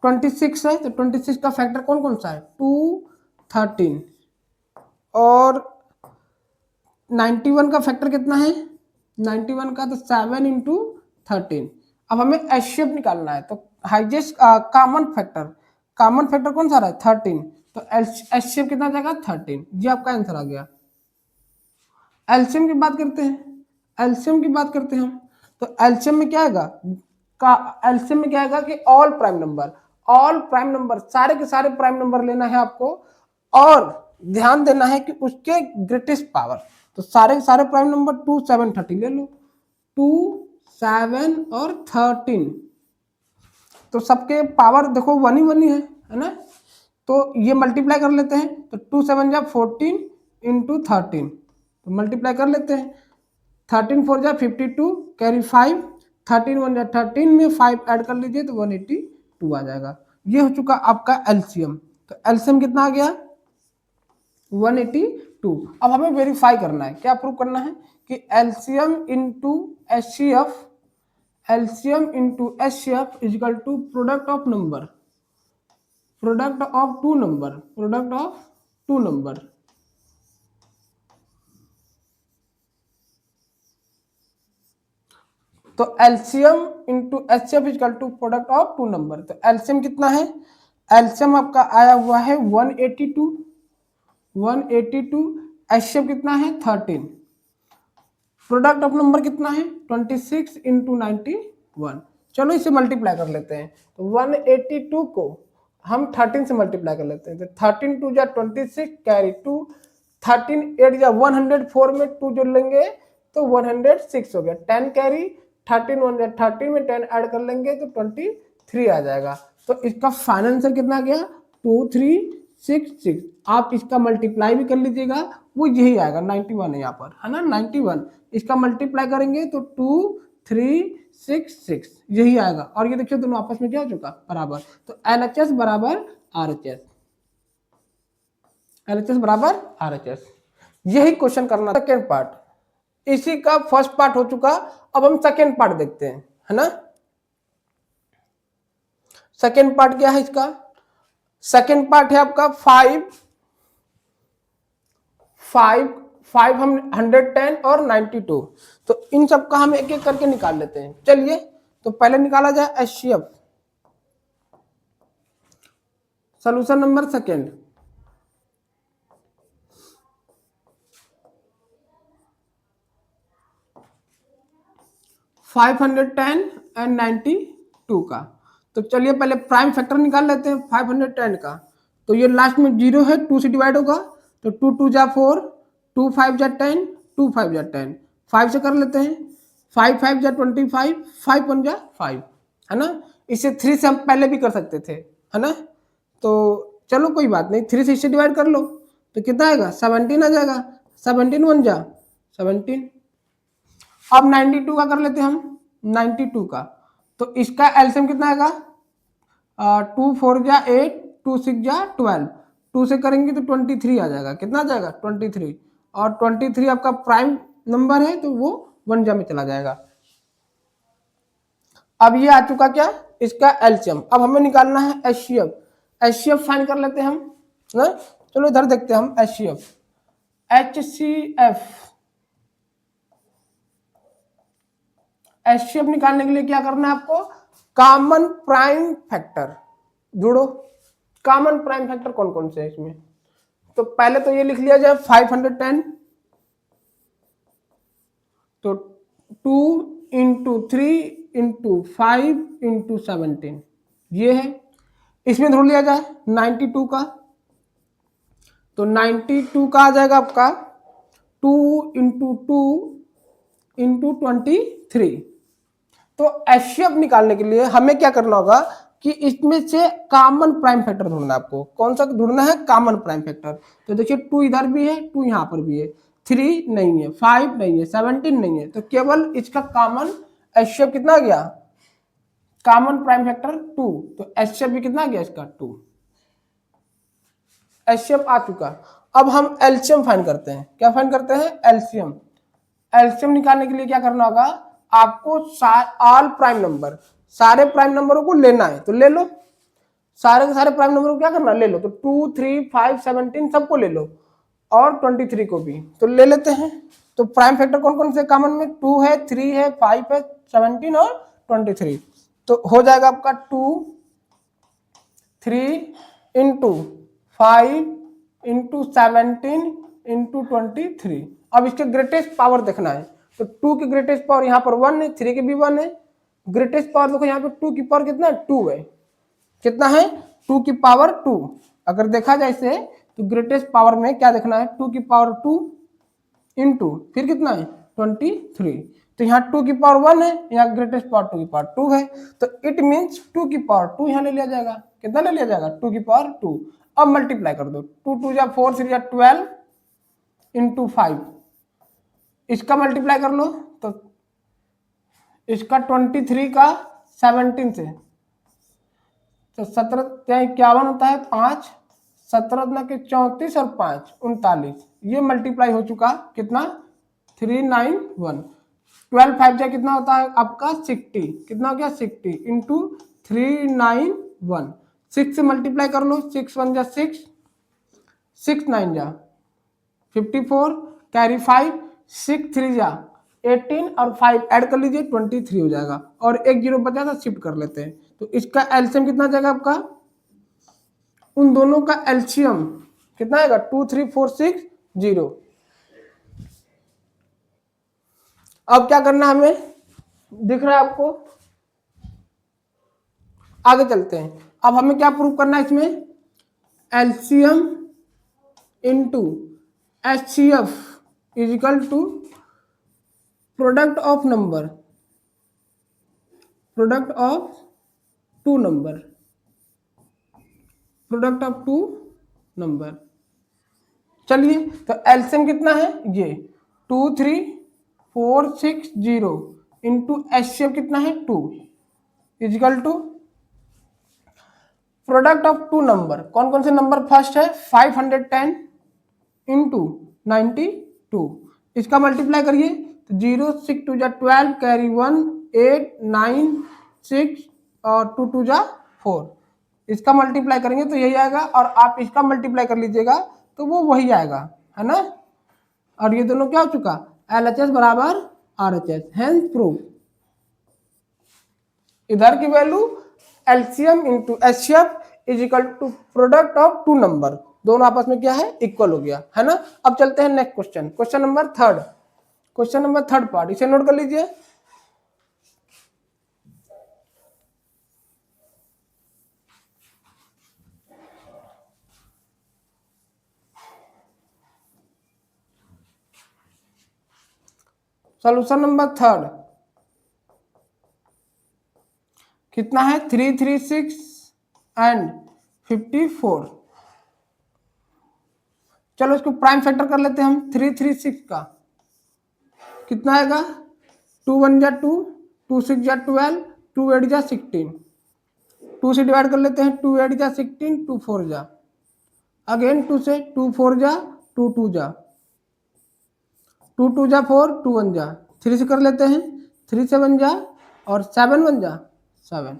26 है तो 26 का फैक्टर कौन कौन सा है, 2, 13 और 91 का फैक्टर कितना है, 91 का तो 7 इंटू 13। अब हमें एचसीएफ निकालना है, तो हाईएस्ट कॉमन फैक्टर कौन सा रहा है 13, तो एचसीएफ कितना जाएगा 13। ये आपका आंसर आ गया। एलसीएम की बात करते हैं, एलसीएम की बात करते हैं हम, तो एलसीएम में क्या आएगा, एलसीएम में क्या आएगा कि ऑल प्राइम नंबर सारे के सारे प्राइम नंबर लेना है आपको, और ध्यान देना है कि उसके ग्रेटेस्ट पावर, तो सारे के सारे प्राइम नंबर 2, 7, 13 ले लो, 2, 7 और 13, तो सबके पावर देखो 1 ही है ना, तो ये मल्टीप्लाई कर लेते हैं, तो 2 7 जा 14 इंटू 13, तो मल्टीप्लाई कर लेते हैं, 13 4 जा 52 कैरी 5, 13 1 जा 13 में 5 ऐड कर लीजिए तो 182 आ जाएगा। ये हो चुका आपका एलसीएम, तो एलसीएम कितना आ गया 182। अब हमें वेरीफाई करना है, क्या प्रूव करना है कि LCM into HCF, LCM into HCF equal to product of two number. तो LCM into HCF equal to product of 2 number. तो एलसीएम कितना है, एलसीएम आपका आया हुआ है 182, एचसीएफ कितना है 13, प्रोडक्ट ऑफ नंबर कितना है 26 इंटू 91। चलो इसे मल्टीप्लाई कर लेते हैं, तो 182 को हम 13 से मल्टीप्लाई कर लेते हैं, तो 13 2 जा 26 कैरी 2, 13 8 जा 104 में 2 जोड़ लेंगे तो 106 हो गया, 10 कैरी 13 1 जा 13 में 10 ऐड कर लेंगे तो 23 आ जाएगा। तो इसका फाइनल आंसर कितना गया 2366। आप इसका मल्टीप्लाई भी कर लीजिएगा, वो यही आएगा 91 है यहाँ पर, है ना 91, इसका मल्टीप्लाई करेंगे तो 2366 यही आएगा। और ये देखिए दोनों आपस में क्या हो चुका बराबर, तो LHS बराबर RHS, LHS बराबर RHS। यही क्वेश्चन करना। सेकेंड पार्ट, इसी का फर्स्ट पार्ट हो चुका, अब हम सेकेंड पार्ट देखते हैं, है ना। सेकेंड पार्ट क्या है इसका, सेकेंड पार्ट है आपका 5 हम 110 और 92, तो इन सब का हम एक एक करके निकाल लेते हैं। चलिए तो पहले निकाला जाए HCF, solution number second, five 110 and 92 का। तो चलिए पहले प्राइम फैक्टर निकाल लेते हैं 510 का, तो ये लास्ट में 0 है, 2 से डिवाइड होगा, तो 2 2 जा 4, 2 5 जा 10, 2 5 जा 10, 5 से कर लेते हैं, 5 5 जा 25, 5 1 जा 5, है ना। इसे 3 से हम पहले भी कर सकते थे, है ना, तो चलो कोई बात नहीं, 3 से इसे डिवाइड कर लो तो कितना आएगा 17 आ जाएगा, 17 1 जा 17। अब 92 का कर लेते हैं हम, 92 का, तो इसका एलसीएम कितना आएगा 2 4 जा 8, 2 6 जा 12, 2 से करेंगे तो 23 आ जाएगा, कितना आ जाएगा 23, और 23 आपका प्राइम नंबर है तो वो 1 जा में चला जाएगा। अब ये आ चुका क्या इसका एलसीएम। अब हमें निकालना है एचसीएफ, एचसीएफ फाइंड कर लेते हैं हम ना। चलो इधर देखते हैं हम एचसीएफ, एचसीएफ निकालने के लिए क्या करना है आपको, कॉमन प्राइम फैक्टर जोड़ो। कॉमन प्राइम फैक्टर कौन कौन से है इसमें, तो पहले तो ये लिख लिया जाए 510, तो 2 इंटू 3 इंटू 5 इंटू 17 ये है। इसमें जोड़ लिया जाए 92 का, तो 92 का आ जाएगा आपका 2 इंटू 2 इंटू 23। तो एचसीएफ निकालने के लिए हमें क्या करना होगा कि इसमें से कॉमन प्राइम फैक्टर ढूंढना है आपको। कौन सा ढूंढना है, कॉमन प्राइम फैक्टर। तो देखिए 2 इधर भी है, 2 यहाँ पर भी है, 3 नहीं है, 5 नहीं है, 17 नहीं है, तो केवल इसका कॉमन एचसीएफ कितना आ गया, कॉमन प्राइम फैक्टर 2, तो एचसीएफ भी कितना आ गया इसका 2। एचसीएफ आ चुका। अब हम एलसीएम फाइंड करते हैं। क्या फाइंड करते हैं? एलसीएम। एलसीएम निकालने के लिए क्या करना होगा? आपको ऑल प्राइम नंबर, सारे प्राइम नंबरों को लेना है, तो ले लो। सारे के सारे प्राइम नंबर को क्या करना? ले लो। तो 2, 3, 5, 17 सबको ले लो और 23 को भी तो ले लेते हैं। तो प्राइम फैक्टर कौन कौन से कॉमन में? 2 है, 3 है, 5 है, 17 और 23। तो हो जाएगा आपका 2, 3 इंटू 5 इंटू 17 इंटू 23। अब इसके ग्रेटेस्ट पावर देखना है। तो 2 की ग्रेटेस्ट पावर यहाँ पर 1 है, 3 की भी 1 है। ग्रेटेस्ट पावर देखो यहाँ पे 2 की पावर कितना है? 2 है। कितना है? 2 की पावर 2। अगर देखा जाए इसे तो ग्रेटेस्ट पावर में क्या देखना है? 2 की पावर 2 इंटू फिर कितना है? 23। तो यहाँ 2 की पावर 1 है, यहाँ ग्रेटेस्ट पावर 2 की पावर 2 है। तो इट मीन्स 2 की पावर 2 यहाँ ले लिया जाएगा। कितना ले लिया जाएगा? 2 की पावर 2। अब मल्टीप्लाई कर दो। 2 2 जा 4, 3 जा 12 इंटू 5। इसका मल्टीप्लाई कर लो तो इसका 23 का 17 से तो 17 51 होता है, 5 17 के 34 और 5 39। ये मल्टीप्लाई हो चुका कितना? 391। 12 5 जा कितना होता है आपका? 60। कितना हो गया? 60 इंटू 391। 6 से मल्टीप्लाई कर लो। 6 1 जा 6, 6 9 जा 54, कैरी 5, 6 3 जा 18 और 5 ऐड कर लीजिए 23 हो जाएगा। और एक जीरो बचा था, शिफ्ट कर लेते हैं। तो इसका एलसीएम कितना जाएगा आपका? उन दोनों का एलसीएम कितना आएगा? 2 3 4 6 0। अब क्या करना हमें? दिख रहा है आपको? आगे चलते हैं। अब हमें क्या प्रूव करना है इसमें? LCM into HCF is equal to product of number, product of two number, product of two number. चलिए, तो एलसीएम कितना है? ये 2 3 4 6 0 इंटू एचसीएफ कितना है? 2 is equal to product of two number. कौन कौन से नंबर फर्स्ट है? 510 इंटू 92। इसका मल्टीप्लाई करिए तो 0 6 2 जा 12, कैरी 1 8 9 6 और 2 2 जा 4। इसका मल्टीप्लाई करेंगे तो यही आएगा, और आप इसका मल्टीप्लाई कर लीजिएगा तो वो वही आएगा, है ना। और ये दोनों क्या हो चुका? LHS बराबर RHS, हेंस प्रूव। इधर की value LCM into HCF is equal to product of two number, दोनों आपस में क्या है? इक्वल हो गया, है ना। अब चलते हैं next question, question number third. Question number third part, इसे नोट कर लीजिए। सॉल्यूशन नंबर थर्ड कितना है? 336 एंड 54। चलो इसको प्राइम फैक्टर कर लेते हैं हम। 336 का कितना आएगा? 2 1 जा 2, 2 6 जा 12, 2 8 जा 16। 2 से डिवाइड कर लेते हैं। 2 8 जा 16, 2 4 जा, अगेन 2 से 2 4 जा, 2 2 जा, 2 2 जा 4, 2 1 जा, 3 से कर लेते हैं। 3 7 जा और 7 1 जा 7।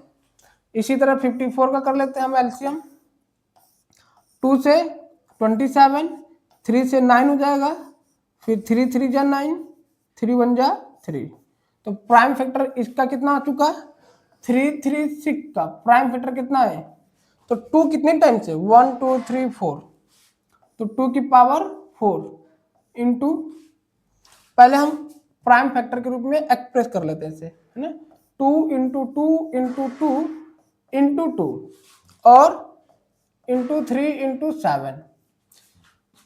इसी तरह 54 का कर लेते हैं हम एलसीएम। 2 से 27, 3 से 9 हो जाएगा, फिर 3 3 जा 9, 3 1 जा 3। तो प्राइम फैक्टर इसका कितना आ चुका? 336 का प्राइम फैक्टर कितना है? तो 2 कितने टाइम से? 1 2 3 4, तो 2 की पावर 4 इंटू, पहले हम प्राइम फैक्टर के रूप में एक्सप्रेस कर लेते हैं इसे, है ना। 2 इंटू 2 इंटू 2 इंटू 2 और इंटू 3 इंटू 7।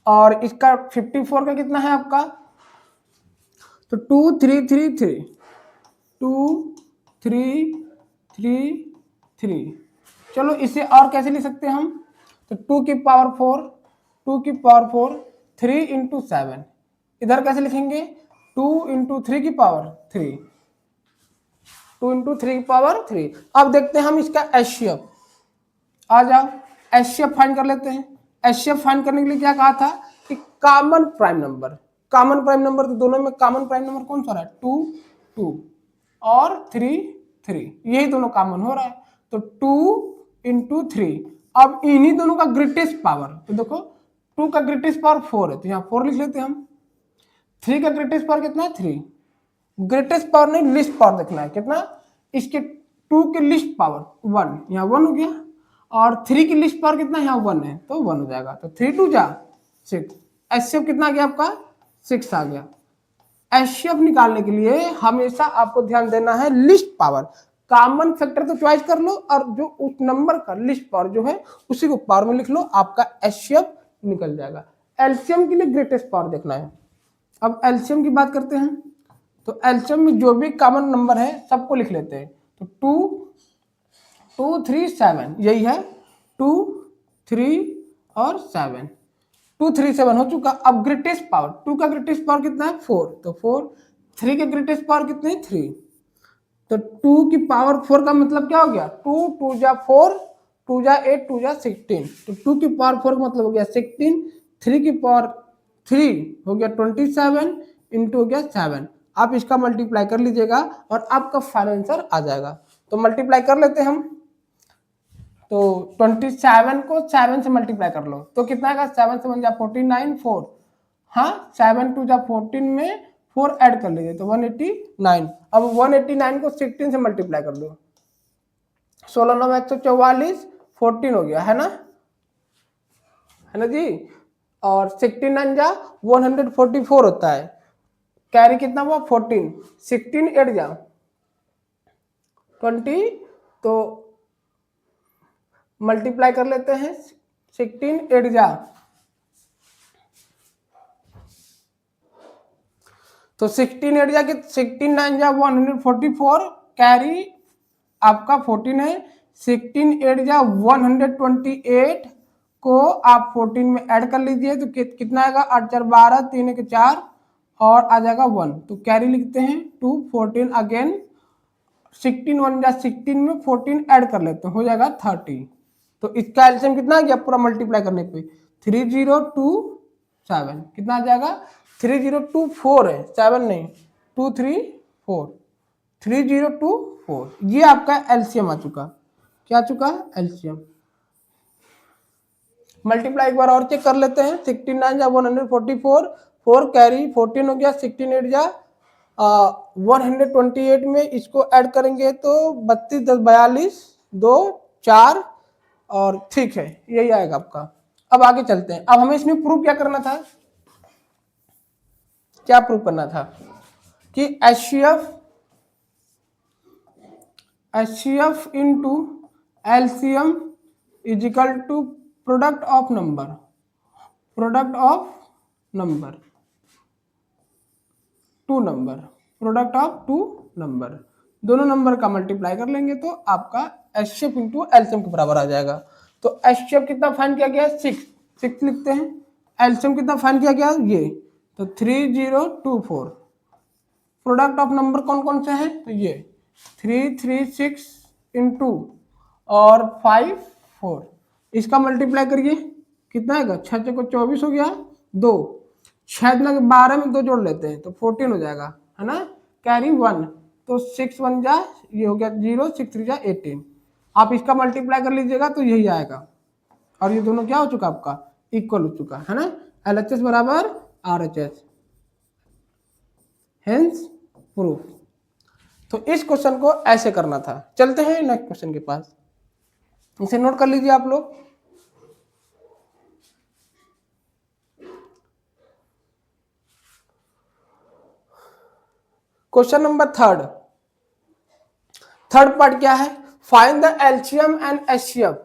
और इसका 54 का कितना है आपका? तो 2 3 3 3, 2 3 3 3। चलो इसे और कैसे लिख सकते हैं हम? तो 2 की पावर 4, 2 की पावर 4, 3 इंटू 7। इधर कैसे लिखेंगे? 2 इंटू 3 की पावर 3, 2 इंटू 3 की पावर 3। अब देखते हैं हम इसका एचसीएफ। आ जाओ, एचसीएफ फाइंड कर लेते हैं। एचसीएफ फाइंड करने के लिए क्या कहा था कि common prime number, common prime number, तो दोनों में कॉमन प्राइम नंबर कौन सा रहा है, 2 2 और 3 3, यही दोनों कॉमन हो रहा है, तो 2 × 3। अब इन्हीं दोनों का ग्रेटेस्ट पावर, तो देखो 2 का ग्रेटेस्ट पावर 4 है, तो यहाँ 4 लिख लेते हैं हम। 3 का ग्रेटेस्ट पावर कितना है, 3। ग्रेटेस्ट पावर नहीं, लिस्ट पावर देखना है कितना, इसके 2 के लिस्ट पावर 1, यहाँ 1 हो गया, और 3 की लिस्ट पावर कितना, यहाँ 1 है, तो 1 हो जाएगा, तो 3 2 जा 6। एचसीएफ कितना आ गया आपका, 6 आ गया। एचसीएफ निकालने के लिए हमेशा आपको ध्यान देना है लिस्ट पावर, कॉमन फैक्टर तो चॉइस कर लो, और जो उस नंबर का लिस्ट पावर जो है उसी को पावर में लिख लो, आपका एचसीएफ निकल जाएगा। एलसीएम के लिए ग्रेटेस्ट पावर देखना है। अब एलसीएम की बात करते हैं, तो एलसीएम में जो भी कॉमन नंबर है सबको लिख लेते हैं, तो 2 3 7 यही है, 2 3 और 7, 2 3 7 हो चुका। अब ग्रेटेस्ट पावर, 2 का ग्रेटेस्ट पावर कितना है, 4, तो 4। 3 के ग्रेटेस्ट पावर कितने, 3, तो 2 की पावर 4 का मतलब क्या हो गया, 2 2 जा 4, 2 जा 8, 2 जा 16, तो 2 की पावर 4 का मतलब हो गया 16, 3 की पावर 3 हो गया 27 इंटू हो गया 7। आप इसका मल्टीप्लाई कर लीजिएगा और आपका फाइनल आंसर आ जाएगा। तो मल्टीप्लाई कर लेते हैं हम, तो 27 को 7 से मल्टीप्लाई कर लो, तो कितना आएगा, 7 7 जा 49, 4, हाँ 7 2 जा 14 में 4 ऐड कर लीजिए, तो 189। अब 189 को 16 से मल्टीप्लाई कर दो, 16 9 144, 14 हो गया, है ना जी, और 16 9 जा 144 होता है, कैरी कितना हुआ 14, 16 8 जा 20, तो मल्टीप्लाई कर लेते हैं, 16 8 जा, तो 16 8 जा 16 9 जा 144, कैरी आपका 14 है, 16 8 जा 128 को आप 14 में ऐड कर लीजिए, तो कितना आएगा, 8 4 12, 3 1 4 और आ जाएगा 1, तो कैरी लिखते हैं 2 14 अगेन, 16 1 जा 16 में 14 ऐड कर लेते हैं, हो जाएगा 30। तो इसका एलसीएम कितना आ गया पूरा मल्टीप्लाई करने पे, 3027, कितना आ जाएगा, 3024 है, 7 नहीं, 234, 3024, ये आपका एलसीएम आ चुका। क्या आ चुका, एलसीएम। मल्टीप्लाई एक बार और चेक कर लेते हैं, 16 9 जा 144, 4 कैरी 14 हो गया, 16 8 जा 128 में इसको ऐड करेंगे तो 32 10 42 2 4, और ठीक है, यही आएगा आपका। अब आगे चलते हैं, अब हमें इसमें प्रूव क्या करना था, क्या प्रूव करना था कि HCF into LCM is equal to product of number, two number, product of two number, दोनों नंबर का मल्टीप्लाई कर लेंगे तो आपका एचसीएफ इंटू एलसीएम के बराबर आ जाएगा। तो एचसीएफ कितना फाइंड किया गया, 6 लिखते हैं, एलसीएम कितना फाइंड किया गया, ये, तो 3024। प्रोडक्ट ऑफ नंबर कौन कौन से हैं, तो ये 3 3 6 इंटू और 5 4, इसका मल्टीप्लाई करिए, कितना आएगा, 6 को 24 हो गया, 2 6 12 में 2 जोड़ लेते हैं तो 14 हो जाएगा, है ना, कैरी 1, तो 6 1 जा, ये हो गया 0, 6 3 जा 18। आप इसका मल्टीप्लाई कर लीजिएगा तो यही आएगा, और ये दोनों क्या हो चुका आपका, इक्वल हो चुका, है ना, LHS बराबर RHS, हेंस प्रूफ। तो इस क्वेश्चन को ऐसे करना था। चलते हैं नेक्स्ट क्वेश्चन के पास, इसे नोट कर लीजिए आप लोग। क्वेश्चन नंबर थर्ड पार्ट क्या है, find the LCM and HCF.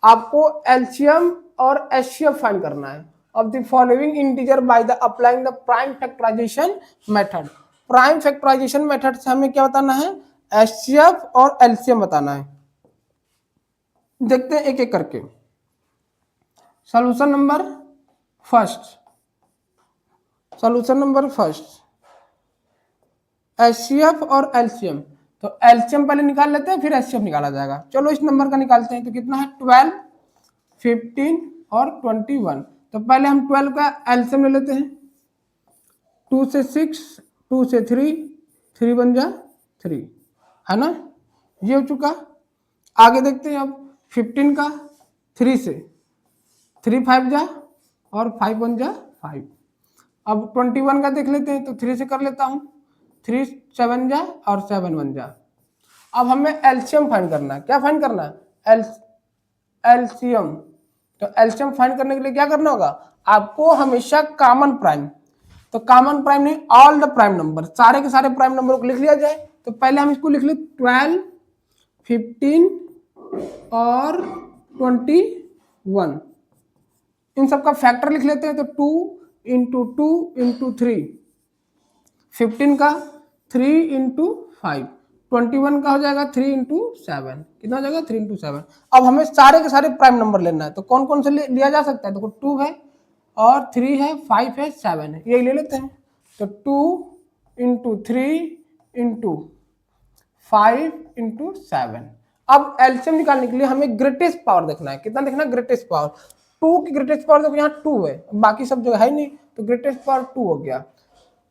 आपको एलसीएम और एचसीएफ फाइंड करना है of the following integer by the applying the prime factorization method. Prime factorization method से हमें क्या बताना है, एचसीएफ और एलसीएम बताना है। देखते हैं एक एक करके। सॉल्यूशन नंबर फर्स्ट, एचसीएफ और एलसीएम। तो एलसीएम पहले निकाल लेते हैं, फिर एचसीएफ निकाला जाएगा। चलो इस नंबर का निकालते हैं, तो कितना है, 12 15 और 21। तो पहले हम 12 का एलसीएम ले लेते हैं। 2 से 6, 2 से 3, 3 बन जा 3, है ना, ये हो चुका। आगे देखते हैं अब 15 का 3 से, 3 5 जा और 5 बन जा 5। अब 21 का देख लेते हैं, तो 3 से कर लेता हूँ, 3 7 जा और 7 बन जा। अब हमें एलसीएम फाइंड करना है। क्या फाइंड करना है? एलसीएम। तो एलसीएम फाइंड करने के लिए क्या करना होगा? आपको हमेशा कॉमन प्राइम, तो कॉमन प्राइम नहीं, ऑल द प्राइम नंबर, सारे के सारे प्राइम नंबर को लिख लिया जाए। तो पहले हम इसको लिख ले 12, 15 और 21, इन सबका फैक्टर लिख लेते हैं। तो 2 इंटू 2 इंटू 3, 15 का 3 इंटू 5, 21 का हो जाएगा 3 इंटू 7, कितना हो जाएगा 3 इंटू 7। अब हमें सारे के सारे प्राइम नंबर लेना है, तो कौन कौन से लिया जा सकता है? देखो 2 है और 3 है, 5 है, 7 है, यही ले लेते हैं। तो 2 इंटू 3 इंटू 5 इंटू 7। अब एलसीएम निकालने के लिए हमें ग्रेटेस्ट पावर देखना है। कितना देखना है? Greatest power. 2 की ग्रेटेस्ट पावर देखो, यहाँ 2 है, बाकी सब जगह है नहीं, तो ग्रेटेस्ट पावर 2 हो गया।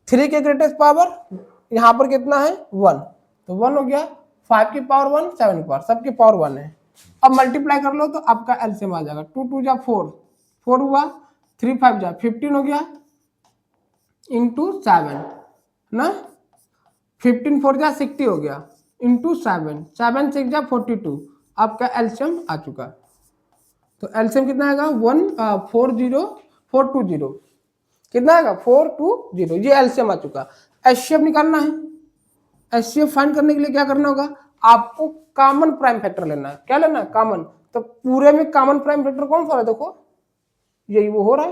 3 के ग्रेटेस्ट पावर यहाँ पर कितना है? 1, तो 1 हो गया। 5 की पावर 1, 7 की पावर, सबकी पावर 1 है। अब मल्टीप्लाई कर लो तो आपका एलसीएम आ जाएगा। 2 2 जा 4, 4 हुआ, 3 5 जा 15 हो गया इंटू 7 ना, 15 4 जा 60 हो गया इंटू 7, 7 6 जा 42, आपका एलसीएम आ चुका। तो एलसीएम कितना आएगा? 40420, कितना आएगा? 420, ये एलसीएम आ चुका। एचसीएफ निकालना है। एचसीएफ फाइंड करने के लिए क्या करना होगा? आपको कॉमन प्राइम फैक्टर लेना है। क्या लेना है? कॉमन। तो पूरे में कॉमन प्राइम फैक्टर कौन सा है? देखो यही वो हो रहा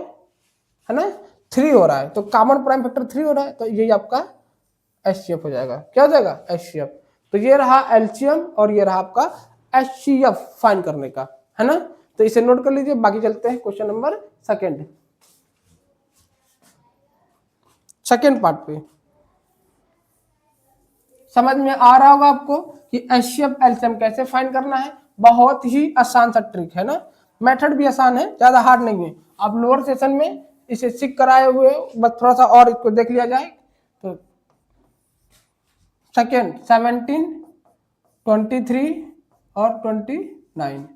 है ना, 3 हो रहा है, तो कॉमन प्राइम फैक्टर 3 हो रहा है, तो यही आपका एचसीएफ हो जाएगा। क्या हो जाएगा? एचसीएफ। तो ये रहा एलसीएम और ये रहा आपका एचसीएफ फाइंड करने का, है ना। तो इसे नोट कर लीजिए। बाकी चलते हैं क्वेश्चन नंबर सेकंड पार्ट पे। समझ में आ रहा होगा आपको कि एचसीएफ एलसीएम कैसे फाइंड करना है। बहुत ही आसान सा ट्रिक है ना, मेथड भी आसान है, ज्यादा हार्ड नहीं है। आप लोअर सेशन में इसे सीख कराए हुए, बस थोड़ा सा और इसको देख लिया जाए। तो सेकेंड 17, 23 और 29।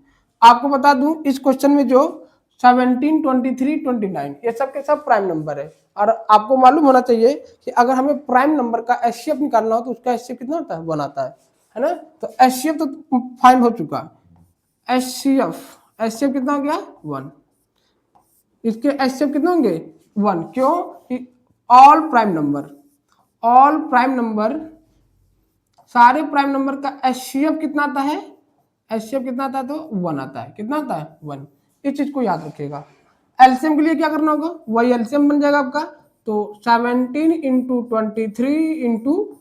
आपको बता दूं इस क्वेश्चन में जो 17, 23, 29 ये सब के सब प्राइम नंबर है। और आपको मालूम होना चाहिए कि अगर हमें प्राइम नंबर का एचसीएफ निकालना हो तो उसका एचसीएफ कितना होता है? 1 आता है ना। तो एचसीएफ तो फाइंड हो चुका। एचसीएफ कितना हो गया? 1। इसके एचसीएफ कितने होंगे? 1। क्यों? ऑल प्राइम नंबर, सारे प्राइम नंबर का एचसीएफ कितना आता है? एचसीएफ कितना आता है? तो 1 आता है। कितना आता है? 1। इस चीज को याद रखिएगा। एलसीएम के लिए क्या करना होगा? वही एलसीएम बन जाएगा आपका। तो 17 इंटू 23 इंटू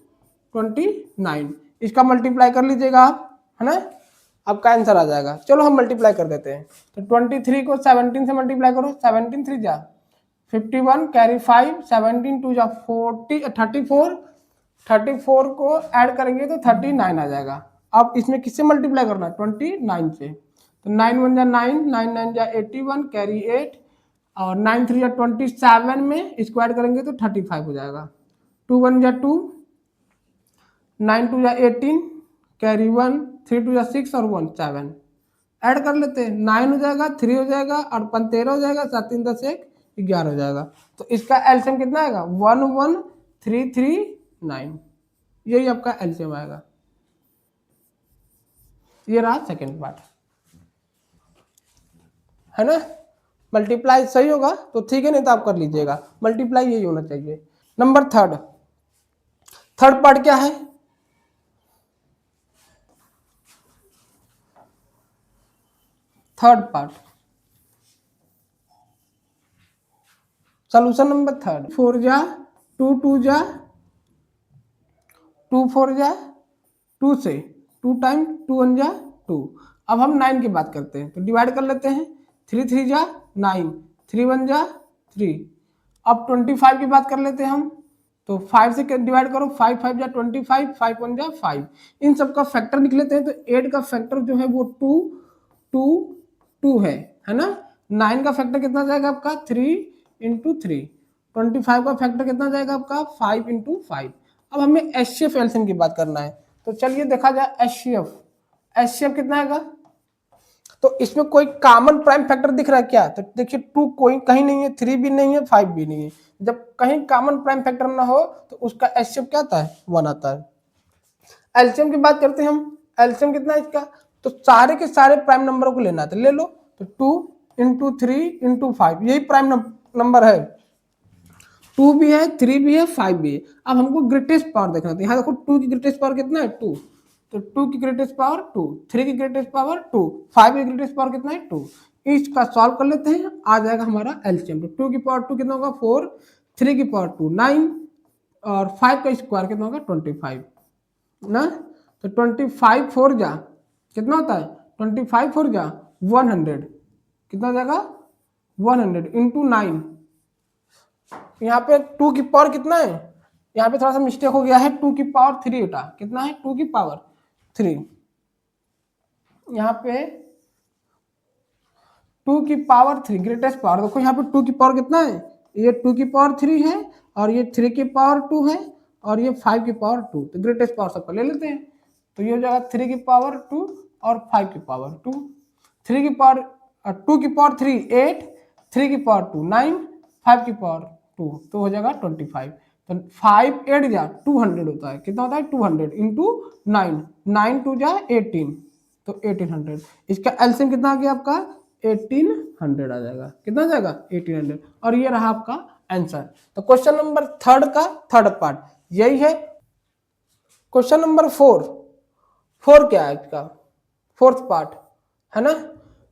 29, इसका मल्टीप्लाई कर लीजिएगा आप, है ना, आपका आंसर आ जाएगा। चलो हम मल्टीप्लाई कर देते हैं। तो 23 को 17 से मल्टीप्लाई करो, 17 3 जा 51, कैरी 5, 17 2 जा 34, 34 को ऐड करेंगे तो 39 आ जाएगा। अब इसमें किससे मल्टीप्लाई करना है? 29 से। तो 9 1 जा 9, 9 9 जा 81, कैरी 8 और 9 3 जा 27 में इसको ऐड करेंगे तो 35 हो जाएगा। 2 1 जा 2, 9 2 जा 18, कैरी 1, 3 2 जा 6 और 1 7, ऐड कर लेते हैं। 9 हो जाएगा, 3 हो जाएगा और 5 13 हो जाएगा, 7 3 10 1 11 हो जाएगा। तो इसका एलसीएम कितना आएगा? 1 1 3 3 9, यही आपका एलसीएम आएगा। ये रहा सेकंड पार्ट, है ना। मल्टीप्लाई सही होगा तो ठीक है, नहीं तो आप कर लीजिएगा। मल्टीप्लाई यही होना चाहिए। नंबर थर्ड पार्ट क्या है? Third part solution number third. 4 जा 2 2 जा 2 4 जा 2 से 2 टाइम 2 1 जा 2। अब हम 9 की बात करते हैं, तो डिवाइड कर लेते हैं। 3 3 जा 9, 3 1 जा 3। अब 25 की बात कर लेते हैं हम, तो 5 से डिवाइड करो, 5 5 जा 25, 5 1 जा 5। इन सब का फैक्टर निकल लेते हैं। तो 8 का फैक्टर जो है वो 2 2 2 है ना। 9 का फैक्टर कितना जाएगा आपका 3 इंटू 3, 25 का फैक्टर कितना जाएगा आपका 5 इंटू 5। अब हमें एचसीएफ एलसीएम की बात करना है, तो चलिए देखा जाए एचसीएफ। एचसीएफ कितना आएगा, तो इसमें कोई कॉमन प्राइम फैक्टर दिख रहा है क्या, तो देखिए 2 कोई कहीं नहीं है, 3 भी नहीं है, 5 भी नहीं है। जब कहीं कॉमन प्राइम फैक्टर ना हो तो उसका एचसीएफ क्या आता है 1 आता है। एलसीएम की बात करते हैं हम, एलसीएम कितना है इसका, तो सारे के सारे प्राइम नंबरों को लेना है, तो ले लो, तो 2 इंटू 3 इंटू 5 यही प्राइम नंबर है, 2 भी है, 3 भी है, 5 भी है। अब हमको ग्रेटेस्ट पावर देखना था, यहाँ देखो 2 की ग्रेटेस्ट पावर कितना है 2, तो 2 की ग्रेटेस्ट पावर 2, 3 की ग्रेटेस्ट पावर 2, 5 की ग्रेटेस्ट पावर कितना है 2। इसका सॉल्व कर लेते हैं, आ जाएगा हमारा एलसीएम। तो 2 की पावर 2 कितना होगा 4, 3 की पावर 2 9, और 5 का स्क्वायर कितना होगा 25 ना। तो 25 4 जा कितना होता है 25 4 जा 100, कितना जाएगा 100 इंटू 9। यहाँ पे 2 की पावर कितना है, यहाँ पे थोड़ा सा मिस्टेक हो गया है, 2 की पावर 3 उठा, कितना है 2 की पावर 3, यहाँ पे 2 की पावर 3 ग्रेटेस्ट पावर, देखो यहाँ पे 2 की पावर कितना है, ये 2 की पावर 3 है, और ये 3 की पावर 2 है, और ये 5 की पावर 2, तो ग्रेटेस्ट पावर सबको ले लेते हैं। तो ये हो जाएगा 3 की पावर 2 और 5 की पावर 2, 3 की पावर 2 की पावर 3 8, 3 की पावर 2 9, 5 की पावर 2, तो हो जाएगा 25। तो 5 8 जा 200 होता है, कितना होता है 200 इंटू 9, 9 2 जा 18, तो 1800। इसका एलसीएम कितना आ गया आपका 1800 आ जाएगा, कितना आ जाएगा 1800, और ये रहा आपका आंसर। तो क्वेश्चन नंबर 3 का थर्ड पार्ट यही है। क्वेश्चन नंबर 4 क्या है इसका फोर्थ पार्ट है ना।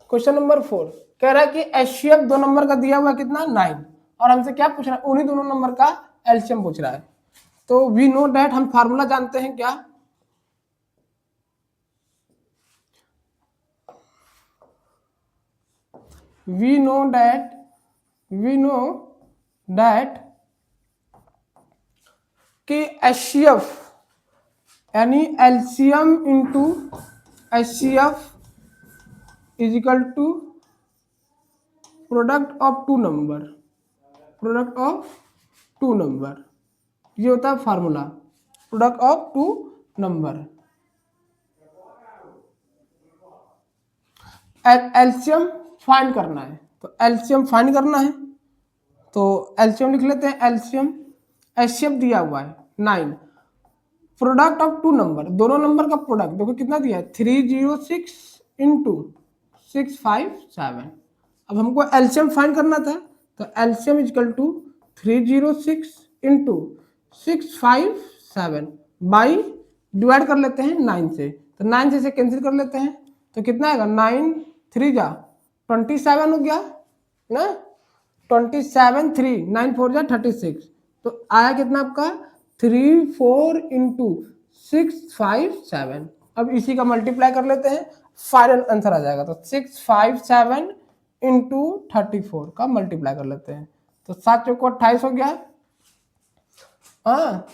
क्वेश्चन नंबर 4 कह रहा है कि एचसीएफ 2 नंबर का दिया हुआ कितना 9, और हमसे क्या पूछ रहा है उन्हीं दोनों नंबर का एलसीएम पूछ रहा है। तो वी नो दैट, हम फार्मूला जानते हैं क्या, we know that कि एचसीएफ यानी LCM into HCF is equal to product of two number, ये होता है formula, product of 2 number. LCM find करना है, तो एलसीएम फाइंड करना है, तो एलसीएम लिख लेते हैं। एलसीएम एचसीएफ दिया हुआ है 9, प्रोडक्ट ऑफ 2 नंबर, दोनों नंबर का प्रोडक्ट देखो कितना दिया है 306 इंटू 657। अब हमको एलसीएम फाइंड करना था, तो LCM is equal to 306 into 657 by divide कर लेते हैं 9 से, तो 9 से इसे कैंसिल कर लेते हैं, तो कितना आएगा 9 3 जा 27 हो गया ना, 27 3 9 4 जा 36, तो आया कितना आपका 3 4 इंटू 657। अब इसी का मल्टीप्लाई कर लेते हैं, फाइनल आंसर आ जाएगा, तो 657 इंटू 34 का मल्टीप्लाई कर लेते हैं, तो 7 चौको 28 हो गया। हाँ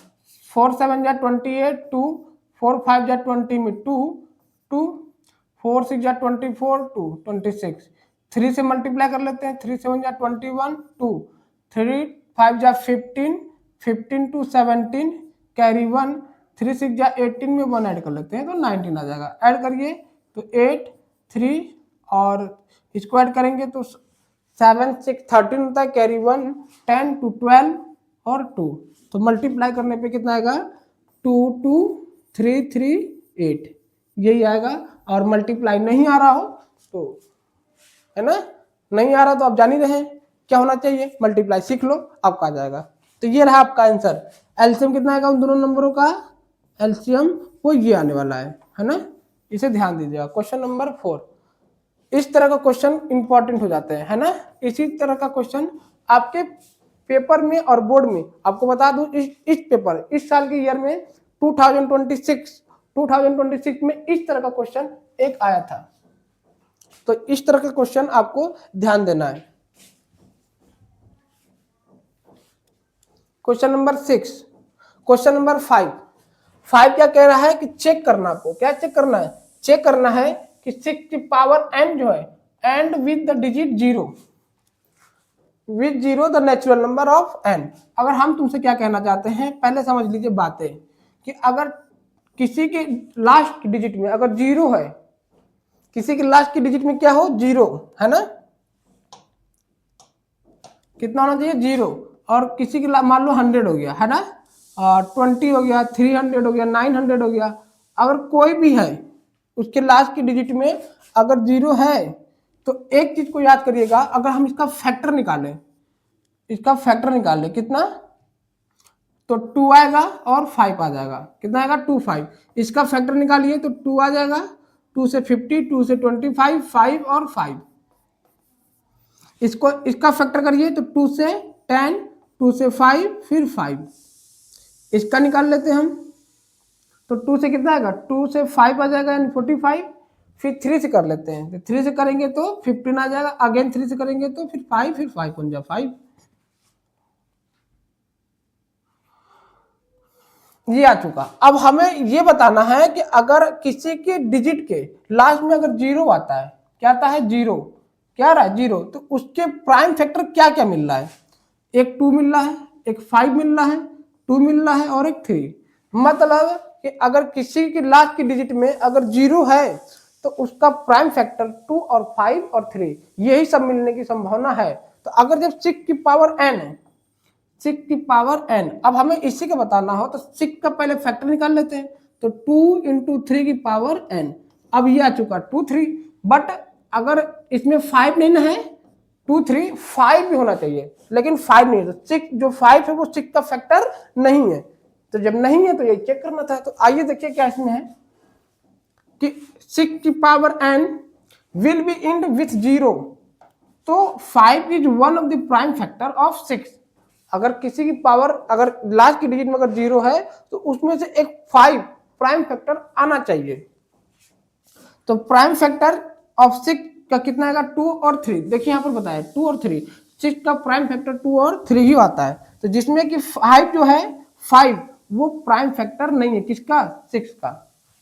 4 7 जा 28 2, 4 5 जा 20 में 2 2, 4 6 जा 24 2 26, 3 से मल्टीप्लाई कर लेते हैं, 3 7 जा 21 2, 3 5 जा 15 15 टू 17 कैरी 1, 3 6 जा 18 में 1 ऐड कर लेते हैं, तो 19 आ जाएगा। ऐड करिए तो 8 3 और इसको ऐड करेंगे तो 7 6 13 होता है, कैरी 1 10 टू 12 और 2, तो मल्टीप्लाई करने पे कितना आएगा 2 2 3 3 8 यही आएगा। और मल्टीप्लाई नहीं आ रहा हो तो है ना, नहीं आ रहा तो आप जान ही रहे क्या होना चाहिए, मल्टीप्लाई सीख लो आपका आ जाएगा। तो ये रहा आपका आंसर। एलसीएम कितना आएगा उन दोनों नंबरों का, एलसीएम वो ये आने वाला है ना, इसे ध्यान दीजिएगा। क्वेश्चन नंबर 4 इस तरह का क्वेश्चन इंपॉर्टेंट हो जाते हैं है ना। इसी तरह का क्वेश्चन आपके पेपर में और बोर्ड में, आपको बता दूं इस पेपर इस साल के ईयर में 2026 में इस तरह का क्वेश्चन एक आया था, तो इस तरह का क्वेश्चन आपको ध्यान देना है। क्वेश्चन नंबर 6, क्वेश्चन नंबर 5 क्या कह रहा है कि चेक करना, आपको क्या चेक करना है, चेक करना है कि 6 की पावर n जो है and with the digit 0, with 0 the natural number of n। अगर हम तुमसे क्या कहना चाहते हैं, पहले समझ लीजिए बातें, कि अगर किसी के लास्ट डिजिट में अगर 0 है, किसी के लास्ट की डिजिट में क्या हो 0 है ना, कितना होना चाहिए 0, और किसी के मान लो 100 हो गया है ना, 20 हो गया, 300 हो गया, 900 हो गया, अगर कोई भी है उसके लास्ट की डिजिट में अगर 0 है तो एक चीज को याद करिएगा, अगर हम इसका फैक्टर निकालें, इसका फैक्टर निकाल ले कितना, तो 2 आएगा और 5 आ जाएगा, कितना आएगा 2 5, इसका फैक्टर निकालिए तो 2 आ जाएगा, 2 से 50, 2 से 25, 5 और 5, इसको इसका फैक्टर करिए तो 2 से 10, 2 से 5 फिर 5, इसका निकाल लेते हैं हम, तो 2 से कितना आएगा 2 से 5 आ जाएगा यानी 45, फिर 3 से कर लेते हैं, तो 3 से करेंगे तो 15 आ जाएगा, अगेन 3 से करेंगे तो फिर 5, फिर 5 बन जाए 5, ये आ चुका। अब हमें ये बताना है कि अगर किसी के डिजिट के लास्ट में अगर 0 आता है, क्या आता है 0, क्या आ रहा है 0, तो उसके प्राइम फैक्टर क्या क्या मिल रहा है, एक 2 मिल रहा है, एक 5 मिल रहा है, 2 मिल रहा है और एक 3, मतलब कि अगर किसी के लास्ट की डिजिट में अगर 0 है तो उसका प्राइम फैक्टर 2 और 5 और 3 यही सब मिलने की संभावना है। तो अगर जब 6 की पावर n है, 6 की पावर n, अब हमें इसी का बताना हो तो 6 का पहले फैक्टर निकाल लेते हैं, तो 2 इंटू 3 की पावर n, अब ये आ चुका 2 3, बट अगर इसमें 5 नहीं ना है, 2 3 5 भी होना चाहिए, लेकिन 5 नहीं है, तो 6 जो 5 है वो 6 का फैक्टर नहीं है, तो जब नहीं है तो ये चेक करना था। तो आइए देखिए क्या इसमें है कि 6 की power n will be and with 0, तो 5 is one of the prime factor of 6। अगर किसी की पावर अगर लास्ट की डिजिट में अगर 0 है तो उसमें से एक 5 प्राइम फैक्टर आना चाहिए, तो प्राइम फैक्टर ऑफ 6 का कितना आएगा 2 और 3, देखिए यहां पर बताया 2 और 3, 6 का प्राइम फैक्टर 2 और 3 ही आता है, तो जिसमें कि 5 जो है 5 वो प्राइम फैक्टर नहीं है, किसका 6 का,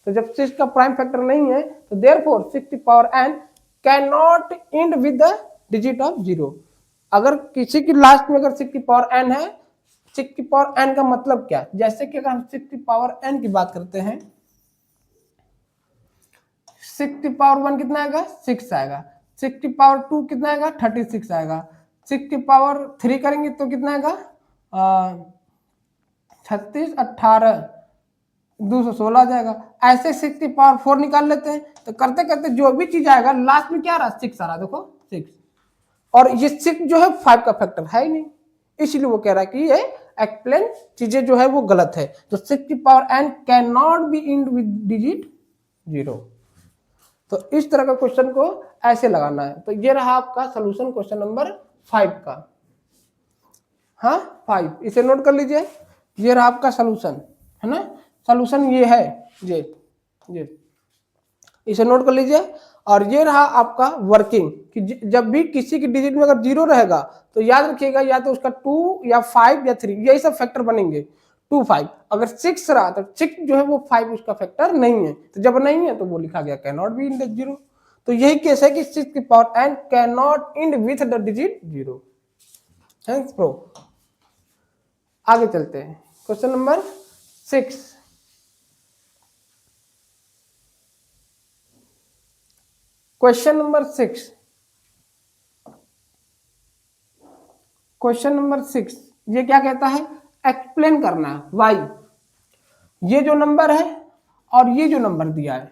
तो जब 6 का प्राइम फैक्टर नहीं है तो देयरफॉर 6 की power n can not and with the digit of 0। अगर किसी की लास्ट में अगर 6 की पावर n है, 6 की पावर n का मतलब क्या, जैसे कि अगर हम 6 की पावर n की बात करते हैं, 6 की पावर 1 कितना आएगा 6 आएगा, 6 की पावर 2 कितना आएगा 36 आएगा, 6 की पावर 3 करेंगे तो कितना आएगा 36 18 216 आ जाएगा। ऐसे 6 की पावर 4 निकाल लेते हैं, तो करते करते जो भी चीज आएगा लास्ट में क्या आ रहा है 6 आ रहा है, देखो 6, और ये 6 जो है 5 का फैक्टर है ही नहीं, इसलिए वो कह रहा है कि ये एक्सप्लेन चीजें जो है वो गलत है, तो 6 की power n can not be and with digit 0। तो इस तरह का क्वेश्चन को ऐसे लगाना है। तो ये रहा आपका सोल्यूशन क्वेश्चन नंबर 5 का, हाँ 5, इसे नोट कर लीजिए, ये रहा आपका सोल्यूशन है ना, सोल्यूशन ये है, ये इसे नोट कर लीजिए, और ये रहा आपका वर्किंग कि जब भी किसी की डिजिट में अगर 0 रहेगा तो याद रखिएगा या तो उसका 2 या 5 या 3 यही सब फैक्टर बनेंगे, 2 5, अगर 6 रहा तो 6 जो है वो 5 उसका फैक्टर नहीं है, तो जब नहीं है तो वो लिखा गया can not be in the 0। तो यही केस है कि 6 की power n can not and with the digit 0। Thanks pro. आगे चलते हैं, question number 6, question number 6, question number 6 ये क्या कहता है, एक्सप्लेन करना है वाई, ये जो नंबर है और ये जो नंबर दिया है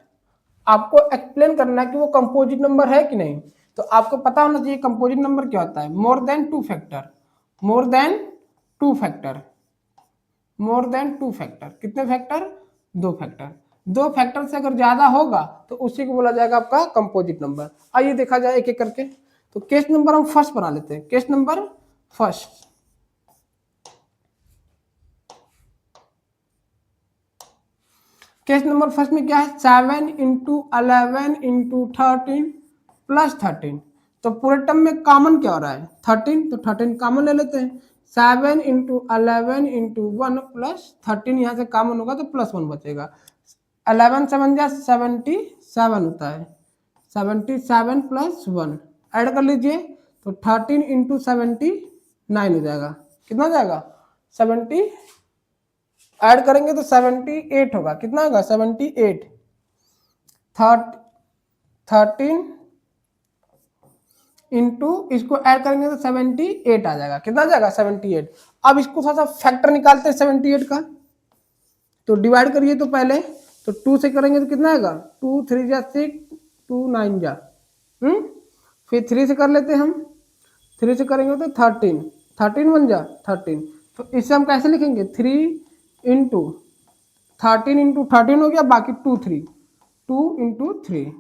आपको एक्सप्लेन करना है कि वो कंपोजिट नंबर है कि नहीं। तो आपको पता होना चाहिए कंपोजिट नंबर क्या होता है, more than 2 factor, more than 2 factor, more than 2 factor, कितने फैक्टर 2 फैक्टर, 2 फैक्टर से अगर ज्यादा होगा तो उसी को बोला जाएगा आपका कंपोजिट नंबर। आइए देखा जाए एक एक करके। तो केस नंबर हम फर्स्ट बना लेते हैं, case number first, case number first में क्या है 7 इंटू 11 इंटू 13 प्लस 13, तो पूरे टर्म में कॉमन क्या हो रहा है 13, तो 13 कॉमन ले लेते हैं, 7 इंटू 11 इंटू 1 प्लस 13 यहाँ से कॉमन होगा तो प्लस 1 बचेगा, 11 7 जा 77 होता है, 77 प्लस 1 ऐड कर लीजिए तो 13 इंटू 79 हो जाएगा। कितना हो जाएगा? 70 ऐड करेंगे तो 78 होगा। कितना होगा? 78। 13 इंटू इसको ऐड करेंगे तो 78 आ जाएगा। कितना आ जाएगा? 78। अब इसको थोड़ा सा फैक्टर निकालते हैं 78 का, तो डिवाइड करिए तो पहले तो 2 से करेंगे तो कितना आएगा? 2 3 जा 6, 2 9 जा, फिर 3 से कर लेते हैं हम। 3 से करेंगे तो 13, 13 1 जा 13। तो इसे हम कैसे लिखेंगे? 3 इंटू 13 इंटू 13 हो गया, बाकी 2 3, 2 इंटू 3,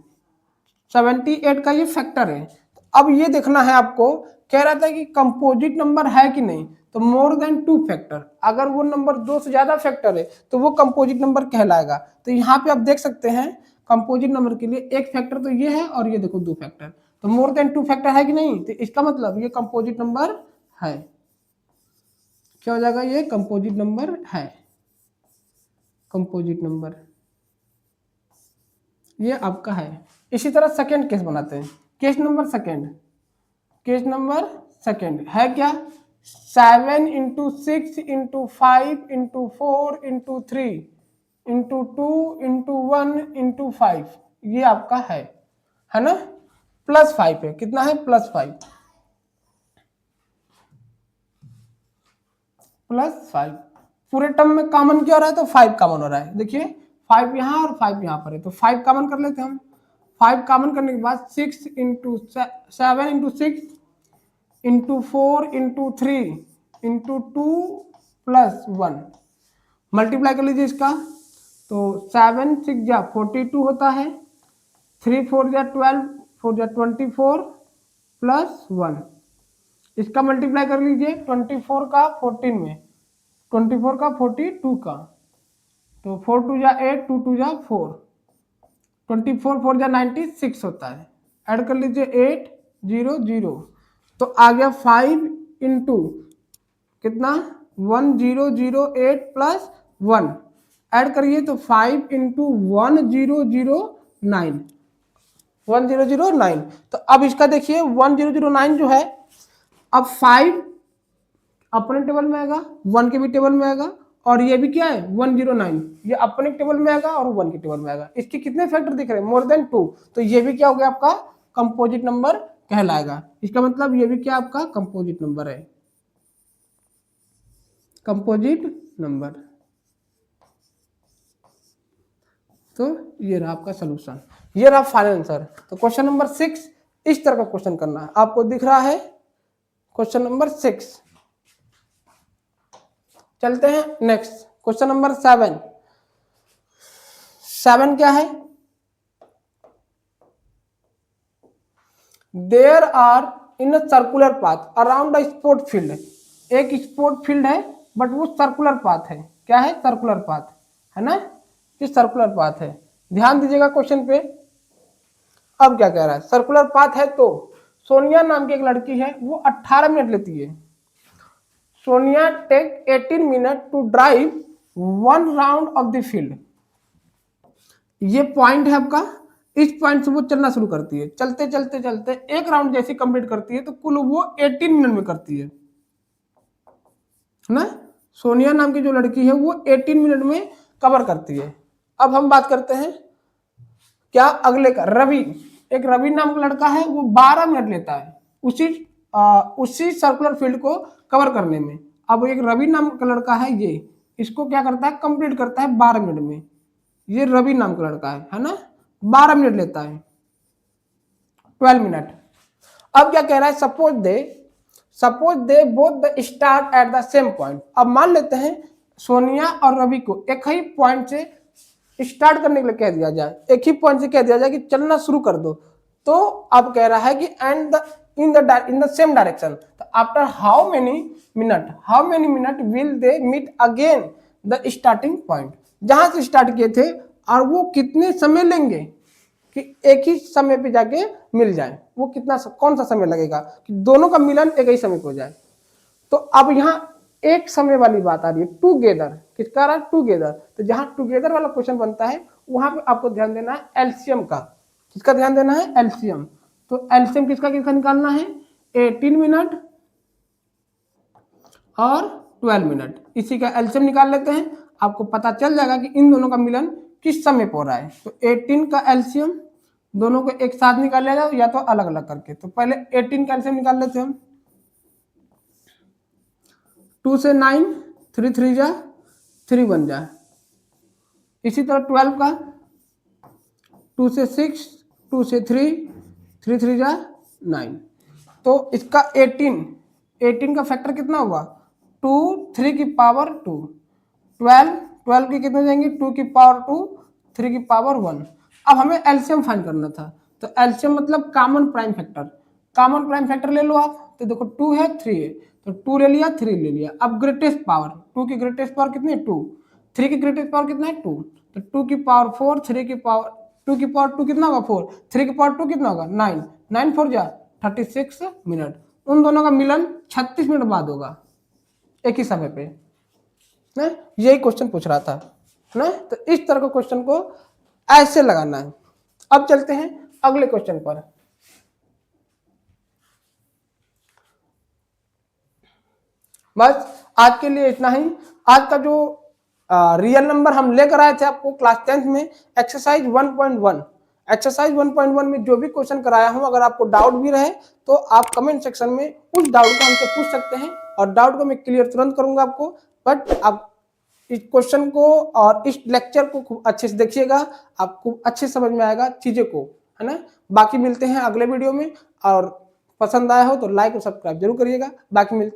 78 का ये फैक्टर है। अब ये देखना है आपको, कह रहा था कि कंपोजिट नंबर है कि नहीं, तो मोर देन 2 फैक्टर, अगर वो नंबर 2 से ज्यादा फैक्टर है तो वो कंपोजिट नंबर कहलाएगा। तो यहाँ पे आप देख सकते हैं कंपोजिट नंबर के लिए एक फैक्टर तो ये है और ये देखो 2 फैक्टर, तो मोर देन 2 फैक्टर है कि नहीं, तो इसका मतलब ये कंपोजिट नंबर है। क्या हो जाएगा? ये कंपोजिट नंबर है, कंपोजिट नंबर ये आपका है। इसी तरह सेकेंड केस बनाते हैं। Case number second, case number second है क्या? 7 into 6 into 5 into 4 into 3 into 2 into 1 into 5, ये आपका है ना? प्लस 5 है। कितना है? Plus 5, plus 5। पूरे टर्म में कॉमन क्या हो रहा है? तो 5 कॉमन हो रहा है। देखिए 5 यहाँ और 5 यहाँ पर है, तो 5 कॉमन कर लेते हैं हम। 5 कॉमन करने के बाद 6 into 7 into 6 into 4 into 3 into 2 plus 1 multiply कर लीजिए इसका, तो 7 6 जा 42 होता है, 3 4 जा 12, 4 जा 24 प्लस 1, इसका मल्टीप्लाई कर लीजिए 24 का 14 में, 24 का 42 का, तो 4 2 जा 8, 2 2 जा 4, 24 4 जा 96 होता है। ऐड कर लीजिए 8 0 0, तो आ गया 5 इंटू कितना? 1008 प्लस 1 ऐड करिए तो 5 इंटू 1009, 1009। तो अब इसका देखिए 1009 जो है, अब 5 अपने टेबल में आएगा, 1 के भी टेबल में आएगा, और ये भी क्या है? 109, ये अपने टेबल में आएगा और 1 के टेबल में आएगा। इसके कितने फैक्टर दिख रहे हैं? मोर देन 2, तो ये भी क्या हो गया? आपका कंपोजिट नंबर कहलाएगा। इसका मतलब ये भी क्या आपका कंपोजिट नंबर है, कंपोजिट नंबर। तो ये रहा आपका सोल्यूशन, ये रहा फाइनल आंसर। तो क्वेश्चन नंबर 6 इस तरह का क्वेश्चन करना है, आपको दिख रहा है क्वेश्चन नंबर 6। चलते हैं नेक्स्ट, क्वेश्चन नंबर 7। 7 क्या है? There are in a circular path around a sport field, एक स्पोर्ट फील्ड है बट वो सर्कुलर पाथ है। क्या है? सर्कुलर पाथ है ना, ये सर्कुलर पाथ है। ध्यान दीजिएगा क्वेश्चन पे। अब क्या कह रहा है? सर्कुलर पाथ है तो सोनिया नाम की एक लड़की है, वो 18 मिनट लेती है। Sonia take 18 minute to drive 1 round of the field. ये पॉइंट है आपका, इस पॉइंट से वो चलना शुरू करती है, चलते चलते चलते एक राउंड जैसे कंप्लीट करती है तो कुल वो 18 मिनट में करती है ना। सोनिया नाम की जो लड़की है वो 18 मिनट में कवर करती है। अब हम बात करते हैं क्या अगले का, रवि। एक रवि नाम का लड़का है, वो 12 मिनट लेता है उसी सर्कुलर फील्ड को कवर करने में। अब एक रवि नाम का लड़का है, ये इसको क्या करता है? कंप्लीट करता है 12 मिनट में। ये रवि नाम का लड़का है ना, 12 मिनट लेता है, 12 मिनट। अब क्या कह रहा है? Suppose they both the start at the same point. अब मान लेते हैं सोनिया और रवि को एक ही पॉइंट से स्टार्ट करने के लिए कह दिया जाए, एक ही पॉइंट से कह दिया जाए कि चलना शुरू कर दो, तो अब कह रहा है कि and in the same direction. तो after how many minute will they meet again the starting point, जहां से स्टार्ट किए थे, और वो कितने समय लेंगे कि एक ही समय पे जाके मिल जाए। वो कितना कौन सा समय लगेगा कि दोनों का मिलन एक ही समय पे हो जाए। तो अब यहाँ एक समय वाली बात आ रही है, टूगेदर। किसका रहा? टूगेदर। तो जहां टूगेदर वाला क्वेश्चन बनता है वहां पे आपको ध्यान देना है एलसीएम का। किसका ध्यान देना है, एलसीएम। तो एलसीएम किसका किसका निकालना है, 18 मिनट और 12 मिनट, इसी का एलसीएम निकाल लेते हैं। आपको पता चल जाएगा कि इन दोनों का मिलन किस समय पर हो रहा है। तो 18 का एलसीएम दोनों को एक साथ निकाल लिया जाए या तो अलग अलग करके। तो पहले 18 का एलसीएम निकाल लेते हैं हम। 2 से 9, 3 3 जा 3 1 जा। इसी तरह 12 का 2 से 6, 2 से 3, 3 3 जा 9। तो इसका 18 का फैक्टर कितना होगा, 2 3 की पावर 2, 12 की कितने जाएंगे, 2 की पावर 2, 3 की पावर 1। अब हमें एलसीएम फाइंड करना था। तो एलसीएम मतलब common prime factor. Common prime factor ले लो आप। तो देखो 2 है 3 है, तो 2 ले लिया 3 ले लिया। अब ग्रेटेस्ट पावर, 2 की ग्रेटेस्ट पावर कितनी है 2, 3 की ग्रेटेस्ट पावर कितना है 2, तो 2 की पावर 4, 3 की पावर 2 की पावर 2 कितना होगा 4, 3 की पावर 2 कितना होगा 9, 9 4 जा 36 मिनट। उन दोनों का मिलन 36 मिनट बाद होगा एक ही समय पे ना। यही क्वेश्चन पूछ रहा था ना। तो इस तरह के क्वेश्चन को ऐसे लगाना है। अब चलते हैं अगले क्वेश्चन पर। बस आज के लिए इतना ही। आज का जो रियल नंबर हम लेकर आए थे आपको क्लास 10th में एक्सरसाइज 1.1, एक्सरसाइज 1.1 में जो भी क्वेश्चन कराया हूं, अगर आपको डाउट भी रहे तो आप कमेंट सेक्शन में उस डाउट को हमसे पूछ सकते हैं और डाउट को मैं क्लियर तुरंत करूंगा आपको। बट आप इस क्वेश्चन को और इस लेक्चर को खूब अच्छे से देखिएगा, आपको अच्छे समझ में आएगा चीजें को, है ना। बाकी मिलते हैं अगले वीडियो में, और पसंद आया हो तो लाइक और सब्सक्राइब जरूर करिएगा। बाकी मिलते